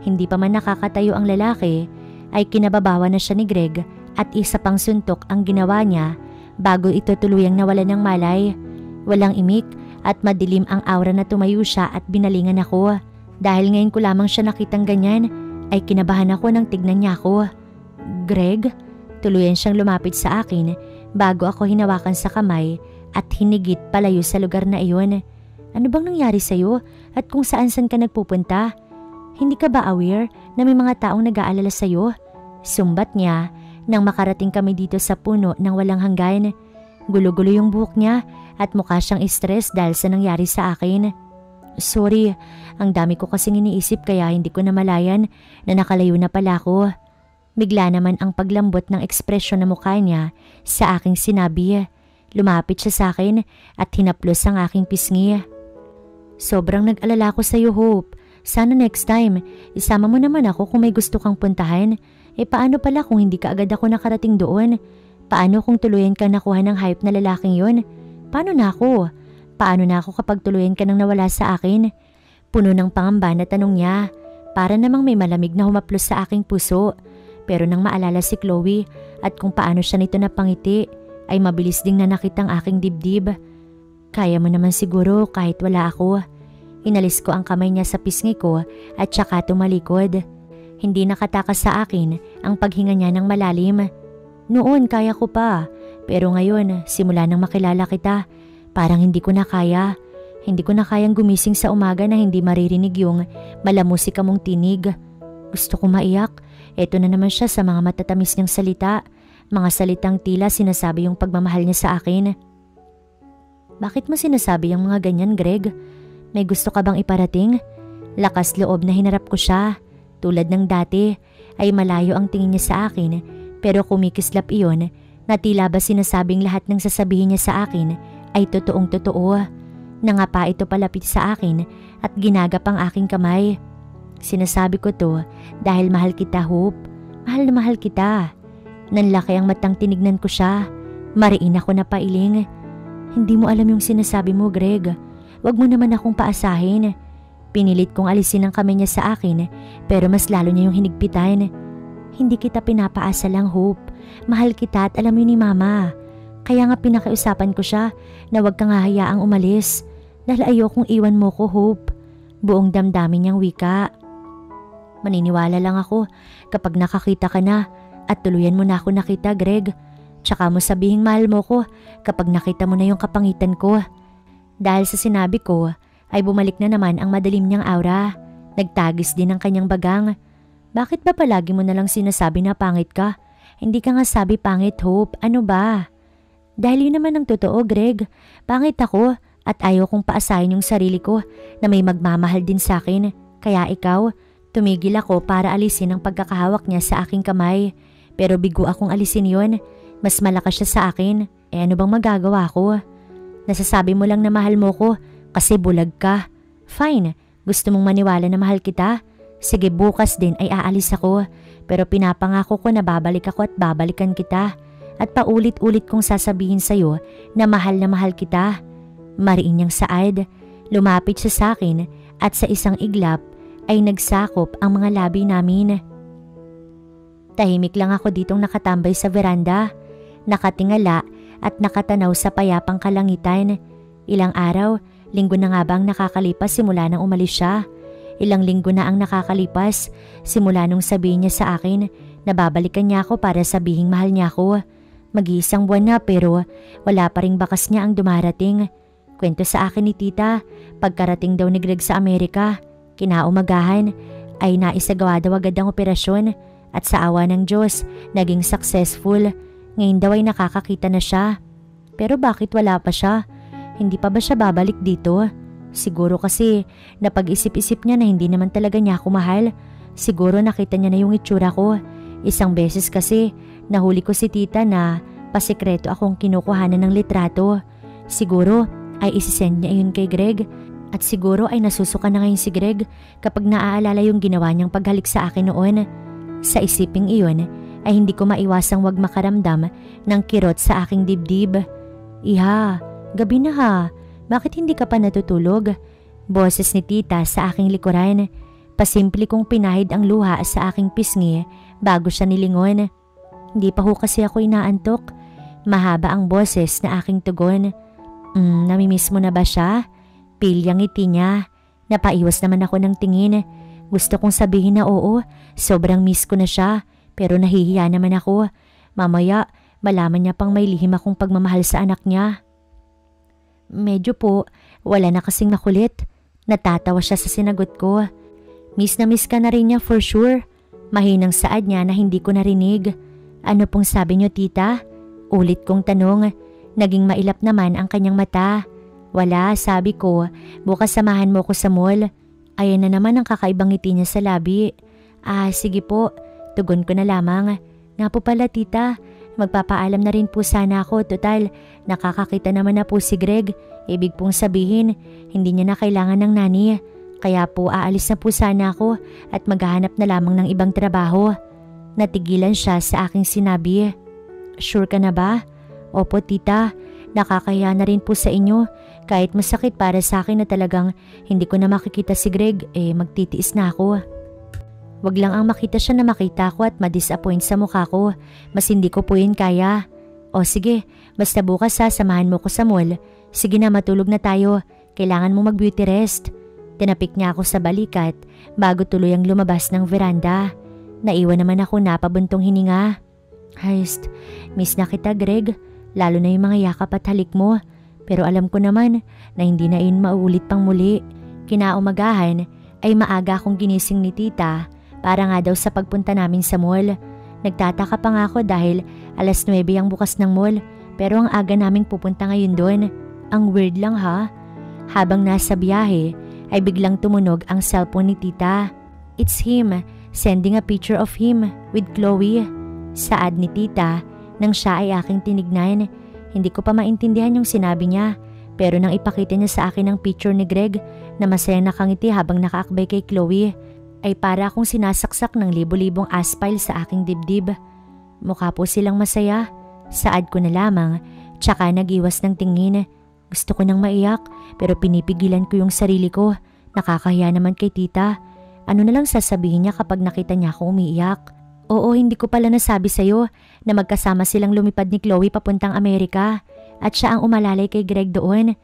Hindi pa man nakakatayo ang lalaki ay kinababawan na siya ni Greg at isa pang suntok ang ginawa niya bago ito tuluyang nawalan ng malay. Walang imik at madilim ang aura na tumayo siya at binalingan ako. Dahil ngayon ko lamang siya nakitang ganyan ay kinabahan ako nang tignan niya ako. Greg? Tuluyan siyang lumapit sa akin bago ako hinawakan sa kamay at hinigit palayo sa lugar na iyon. Ano bang nangyari sa'yo at kung saan-saan ka nagpupunta? Hindi ka ba aware na may mga taong nag-aalala sa'yo? Sumbat niya nang makarating kami dito sa puno ng walang hanggan. Gulo-gulo yung buhok niya at mukha siyang stress dahil sa nangyari sa akin. Sorry, ang dami ko kasing iniisip kaya hindi ko namalayan na nakalayo na pala ako. Bigla naman ang paglambot ng ekspresyon ng mukha niya sa aking sinabi. Lumapit siya sa akin at hinaplos ang aking pisngi. Sobrang nag-alala ko sa iyo, Hope. Sana next time, isama mo naman ako kung may gusto kang puntahan. Paano pala kung hindi ka agad ako nakarating doon? Paano kung tuluyan kang nakuha ng hype na lalaking yon? Paano na ako? Paano na ako kapag tuluyan ka nang nawala sa akin? Puno ng pangamba na tanong niya. Para namang may malamig na humaplos sa aking puso. Pero nang maalala si Chloe at kung paano siya nito napangiti, ay mabilis ding nanakit ang aking dibdib. Kaya mo naman siguro kahit wala ako. Inalis ko ang kamay niya sa pisngi ko at saka tumalikod. Hindi nakatakas sa akin ang paghinga niya ng malalim. Noon kaya ko pa, pero ngayon simula nang makilala kita, parang hindi ko na kaya. Hindi ko na kayang gumising sa umaga na hindi maririnig yung malamusika mong tinig. Gusto ko maiyak. Eto na naman siya sa mga matatamis niyang salita. Mga salitang tila sinasabi yung pagmamahal niya sa akin. Bakit mo sinasabi yung mga ganyan, Greg? May gusto ka bang iparating? Lakas loob na hinarap ko siya. Tulad ng dati ay malayo ang tingin niya sa akin pero kumikislap iyon na tila ba sinasabing lahat ng sasabihin niya sa akin ay totoong totoo. Nangapa ito palapit sa akin at ginagap ang aking kamay. Sinasabi ko to dahil mahal kita, Hope. Mahal na mahal kita. Nanlaki ang matang tinignan ko siya. Mariin ako na pailing. Hindi mo alam yung sinasabi mo, Greg. wag mo naman akong paasahin. Pinilit kong alisin ang kamay niya sa akin pero mas lalo niya yung hinigpitan. Hindi kita pinapaasa lang, Hope. Mahal kita at alam yun ni Mama. Kaya nga pinakiusapan ko siya na wag kang hahayaang umalis dahil ayokong iwan mo ko, Hope. Buong damdamin niyang wika. Maniniwala lang ako kapag nakakita ka na at tuluyan mo na ako nakita, Greg. Tsaka mo sabihing mahal mo ko kapag nakita mo na yung kapangitan ko. Dahil sa sinabi ko ay bumalik na naman ang madilim niyang aura. Nagtagis din ang kanyang bagang. Bakit ba palagi mo na lang sinasabi na pangit ka? Hindi ka nga sabi pangit, Hope. Ano ba? Dahil yun naman ang totoo, Greg. Pangit ako at ayaw kong paasahin yung sarili ko na may magmamahal din sa akin. Kaya ikaw, tumigil ako para alisin ang pagkakahawak niya sa aking kamay. Pero bigo akong alisin yon. Mas malakas siya sa akin. Ano bang magagawa ko? Nasasabi mo lang na mahal mo ko kasi bulag ka. Fine, gusto mong maniwala na mahal kita? Sige, bukas din ay aalis ako. Pero pinapangako ko na babalik ako at babalikan kita. At paulit-ulit kong sasabihin sa'yo na mahal kita. Mariin niyang saad. Lumapit siya sa akin at sa isang iglap ay nagsakop ang mga labi namin. Tahimik lang ako ditong nakatambay sa veranda. Nakatingala at nakatanaw sa payapang kalangitan. Ilang araw, linggo na nga ba ang nakakalipas simula nang umalis siya? Ilang linggo na ang nakakalipas simula nung sabihin niya sa akin na babalikan niya ako para sabihing mahal niya ako. Mag-iisang buwan na pero wala pa ring bakas niya ang dumarating. Kwento sa akin ni tita, pagkarating daw ni Greg sa Amerika, kinaumagahan ay naisagawa daw agad ang operasyon at sa awa ng Diyos naging successful. Ngayon daw ay nakakakita na siya. Pero bakit wala pa siya? Hindi pa ba siya babalik dito? Siguro kasi napag-isip-isip niya na hindi naman talaga niya ako mahal. Siguro nakita niya na yung itsura ko. Isang beses kasi nahuli ko si tita na pasikreto akong kinukuhanan ng litrato. Siguro ay isisend niya yun kay Greg. At siguro ay nasusuka na ngayon si Greg kapag naaalala yung ginawa niyang paghalik sa akin noon. Sa isiping iyon ay hindi ko maiwasang wag makaramdam ng kirot sa aking dibdib. Iha, gabi na ha. Bakit hindi ka pa natutulog? Boses ni tita sa aking likuran. Pasimple kong pinahid ang luha sa aking pisngi bago siya nilingon. Hindi pa ho kasi ako inaantok. Mahaba ang boses na aking tugon. Namimiss mo na ba siya? Pilyang ngiti niya. Napaiwas naman ako ng tingin. Gusto kong sabihin na oo, sobrang miss ko na siya. Pero nahihiya naman ako. Mamaya, malaman niya pang may lihim akong pagmamahal sa anak niya. Medyo po, wala na kasing makulit. Natatawa siya sa sinagot ko. Miss na miss ka na rin niya for sure. Mahinang saad niya na hindi ko narinig. Ano pong sabi niyo, tita? Ulit kong tanong. Naging mailap naman ang kanyang mata. Wala, sabi ko. Bukas samahan mo ko sa mall. Ayan na naman ang kakaibang ngiti niya sa labi. Sige po. Tugon ko na lamang. Nga po pala, tita. Magpapaalam na rin po sana ako. Total, nakakakita naman na po si Greg. Ibig pong sabihin, hindi niya na kailangan ng nani. Kaya po aalis na po sana ako at maghahanap na lamang ng ibang trabaho. Natigilan siya sa aking sinabi. Sure ka na ba? Opo, tita. Nakakaya na rin po sa inyo. Kahit masakit para sa akin na talagang hindi ko na makikita si Greg, magtitiis na ako. Wag lang ang makita siya na makita ko at ma-disappoint sa mukha ko. Mas hindi ko po yun kaya. O sige, basta bukas samahan mo ko sa mall. Sige na, matulog na tayo. Kailangan mo mag-beauty rest. Tinapik niya ako sa balikat bago tuluyang lumabas ng veranda. Naiwan naman ako napabuntong hininga. Hayst, miss na kita, Greg. Lalo na yung mga yakap at halik mo. Pero alam ko naman na hindi na yun mauulit pang muli. Kinaumagahan ay maaga akong ginising ni tita. Para nga daw sa pagpunta namin sa mall. Nagtataka pa nga ako dahil 9:00 ang bukas ng mall. Pero ang aga naming pupunta ngayon doon. Ang weird lang ha. Habang nasa biyahe ay biglang tumunog ang cellphone ni tita. It's him, sending a picture of him with Chloe. Saad ni tita nang siya ay aking tinignan. Hindi ko pa maintindihan yung sinabi niya. Pero nang ipakita niya sa akin ang picture ni Greg na masaya nakangiti habang nakaakbay kay Chloe, ay para akong sinasaksak ng libo-libong aspal sa aking dibdib. Mukha po silang masaya. Saad ko na lamang, tsaka nag-iwas ng tingin. Gusto ko nang maiyak pero pinipigilan ko yung sarili ko. Nakakahiya naman kay tita. Ano na lang sasabihin niya kapag nakita niya ako umiiyak? Oo, hindi ko pala nasabi sa'yo na magkasama silang lumipad ni Chloe papuntang Amerika at siya ang umalalay kay Greg doon.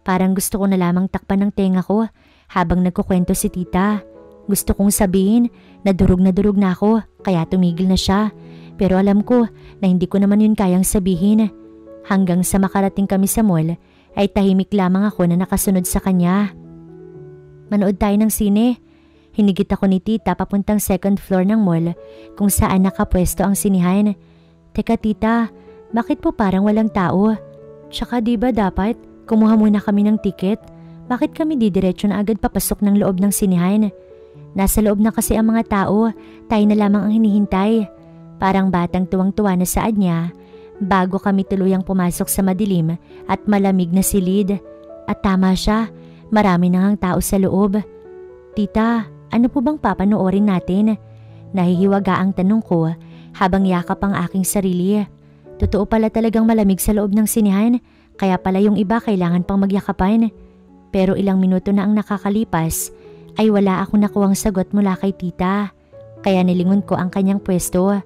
Parang gusto ko na lamang takpan ng tenga ko habang nagkukwento si tita. Gusto kong sabihin na durog na ako kaya tumigil na siya. Pero alam ko na hindi ko naman yun kayang sabihin. Hanggang sa makarating kami sa mall ay tahimik lamang ako na nakasunod sa kanya. Manood tayo ng sine. Hinigit ako ni tita papuntang second floor ng mall kung saan nakapwesto ang sinihan. Teka tita, bakit po parang walang tao? Tsaka diba dapat kumuha muna kami ng ticket? Bakit kami didiretso na agad papasok ng loob ng sinihan? Nasa loob na kasi ang mga tao, tayo na lamang ang hinihintay. Parang batang tuwang-tuwa na saad niya bago kami tuluyang pumasok sa madilim at malamig na silid. At tama siya, marami na ngang tao sa loob. Tita, ano po bang papanoorin natin? Nahihiwaga ang tanong ko habang yakap ang aking sarili. Totoo pala talagang malamig sa loob ng sinihan, kaya pala yung iba kailangan pang magyakapan. Pero ilang minuto na ang nakakalipas ay wala akong nakuhang sagot mula kay tita. Kaya nilingon ko ang kanyang pwesto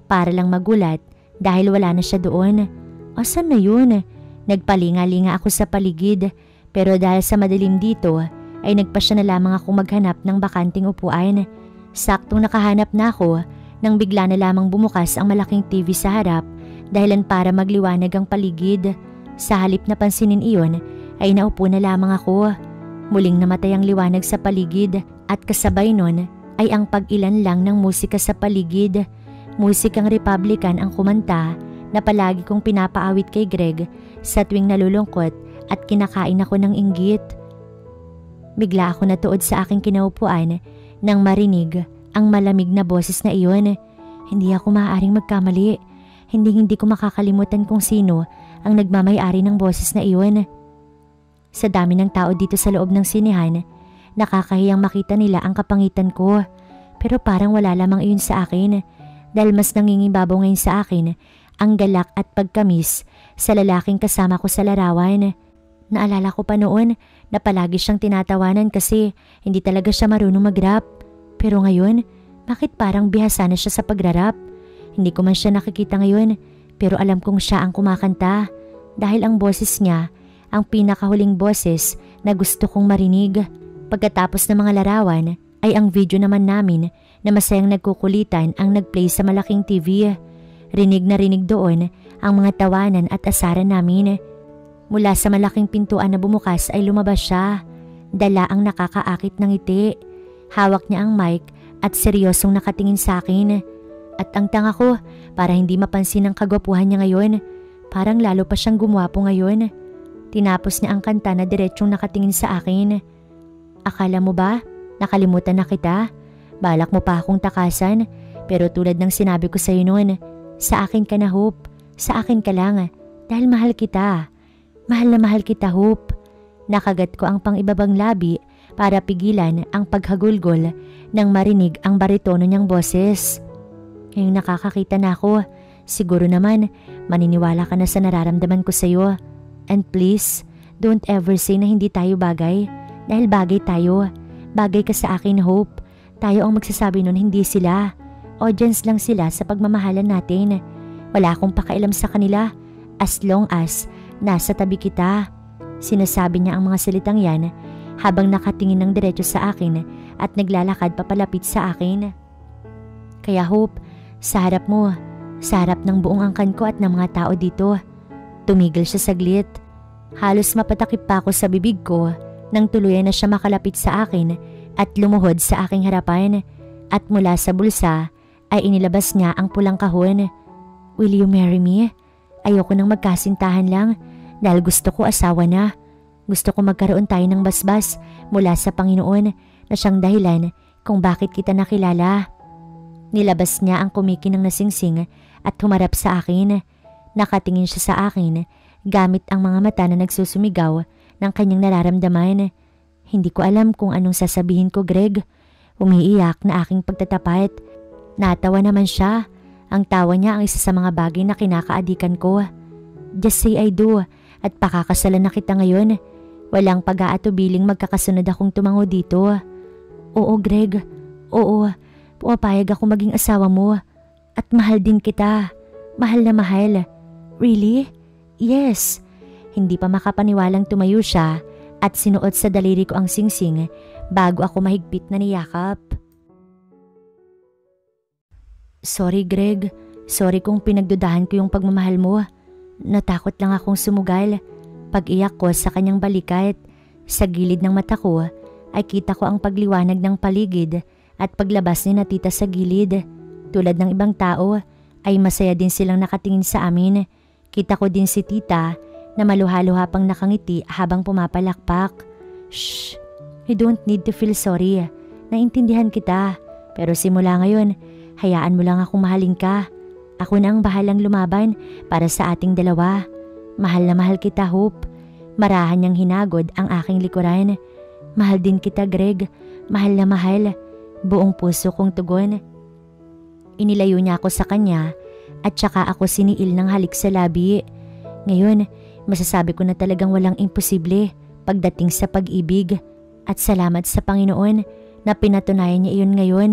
para lang magulat dahil wala na siya doon. Asan na yun? Nagpalinga-linga ako sa paligid pero dahil sa madilim dito ay nagpasya na lamang ako maghanap ng bakanting upuan. Saktong nakahanap na ako nang bigla na lamang bumukas ang malaking TV sa harap dahilan para magliwanag ang paligid. Sa halip na pansinin iyon ay naupo na lamang ako. Muling namatay ang liwanag sa paligid at kasabay nun ay ang pag-ilan lang ng musika sa paligid. Musikang Republican ang kumanta na palagi kong pinapaawit kay Greg sa tuwing nalulungkot at kinakain ako ng inggit. Bigla ako natuod sa aking kinaupuan nang marinig ang malamig na boses na iyon. Hindi ako maaaring magkamali. Hindi ko makakalimutan kung sino ang nagmamay-ari ng boses na iyon. Sa dami ng tao dito sa loob ng sinehan, nakakahiyang makita nila ang kapangitan ko. Pero parang wala lamang iyon sa akin dahil mas nangingibabaw ngayon sa akin ang galak at pagkamis sa lalaking kasama ko sa larawan. Naalala ko pa noon na palagi siyang tinatawanan kasi hindi talaga siya marunong mag-rap. Pero ngayon, bakit parang bihasa na siya sa pag-rap? Hindi ko man siya nakikita ngayon pero alam kong siya ang kumakanta dahil ang boses niya ang pinakahuling boses na gusto kong marinig. Pagkatapos ng mga larawan ay ang video naman namin na masayang nagkukulitan ang nagplay sa malaking TV. Rinig na rinig doon ang mga tawanan at asaran namin. Mula sa malaking pintuan na bumukas ay lumabas siya. Dala ang nakakaakit ng ngiti. Hawak niya ang mic at seryosong nakatingin sa akin. At ang tanga ko para hindi mapansin ang kagwapuhan niya ngayon. Parang lalo pa siyang gumwapo ngayon. Tinapos niya ang kanta na diretsong nakatingin sa akin. Akala mo ba? Nakalimutan na kita? Balak mo pa akong takasan. Pero tulad ng sinabi ko sa iyo noon, sa akin ka na Hope. Sa akin ka lang. Dahil mahal kita. Mahal na mahal kita Hope. Nakagat ko ang pang-ibabang labi para pigilan ang paghagulgol nang marinig ang baritono niyang boses. Ngayong nakakakita na ako, siguro naman maniniwala ka na sa nararamdaman ko sa iyo. And please, don't ever say na hindi tayo bagay. Dahil bagay tayo. Bagay ka sa akin Hope. Tayo ang magsasabi nun, hindi sila. Audience lang sila sa pagmamahalan natin. Wala akong pakialam sa kanila as long as nasa tabi kita. Sinasabi niya ang mga salitang yan habang nakatingin ng diretso sa akin at naglalakad papalapit sa akin. Kaya Hope, sa harap mo, sa harap ng buong angkan ko at ng mga tao dito. Tumigil siya saglit. Halos mapatakip pa ako sa bibig ko nang tuluyan na siya makalapit sa akin at lumuhod sa aking harapan. At mula sa bulsa ay inilabas niya ang pulang kahon. Will you marry me? Ayoko nang magkasintahan lang dahil gusto ko asawa na. Gusto ko magkaroon tayo ng basbas mula sa Panginoon na siyang dahilan kung bakit kita nakilala. Nilabas niya ang kumikinang na singsing at humarap sa akin. Nakatingin siya sa akin gamit ang mga mata na nagsusumigaw ng kanyang nararamdaman. Hindi ko alam kung anong sasabihin ko, Greg. Umiiyak na aking pagtatapat. Natawa naman siya. Ang tawa niya ang isa sa mga bagay na kinakaadikan ko. Just say I do at pakakasalan na kita ngayon. Walang pag-aatubiling magkakasunod akong tumango dito. Oo, Greg. Oo, pumapayag ako maging asawa mo. At mahal din kita. Mahal na mahal. Really? Yes. Hindi pa makapaniwalang tumayo siya at sinuot sa daliri ko ang singsing bago ako mahigpit na niyakap. Sorry, Greg. Sorry kung pinagdudahan ko yung pagmamahal mo. Natakot lang akong sumugal. Pag-iyak ko sa kanyang balikat, sa gilid ng mata ko ay kita ko ang pagliwanag ng paligid at paglabas ni na tita sa gilid. Tulad ng ibang tao ay masaya din silang nakatingin sa amin. Kita ko din si tita na maluha-luha pang nakangiti habang pumapalakpak. Shh! You don't need to feel sorry. Naintindihan kita. Pero simula ngayon, hayaan mo lang akong mahalin ka. Ako na ang bahalang lumaban para sa ating dalawa. Mahal na mahal kita, Hope. Marahan niyang hinagod ang aking likuran. Mahal din kita, Greg. Mahal na mahal. Buong puso kong tugon. Inilayo niya ako sa kanya at saka ako siniil ng halik sa labi. Ngayon, masasabi ko na talagang walang imposible pagdating sa pag-ibig. At salamat sa Panginoon na pinatunayan niya iyon ngayon.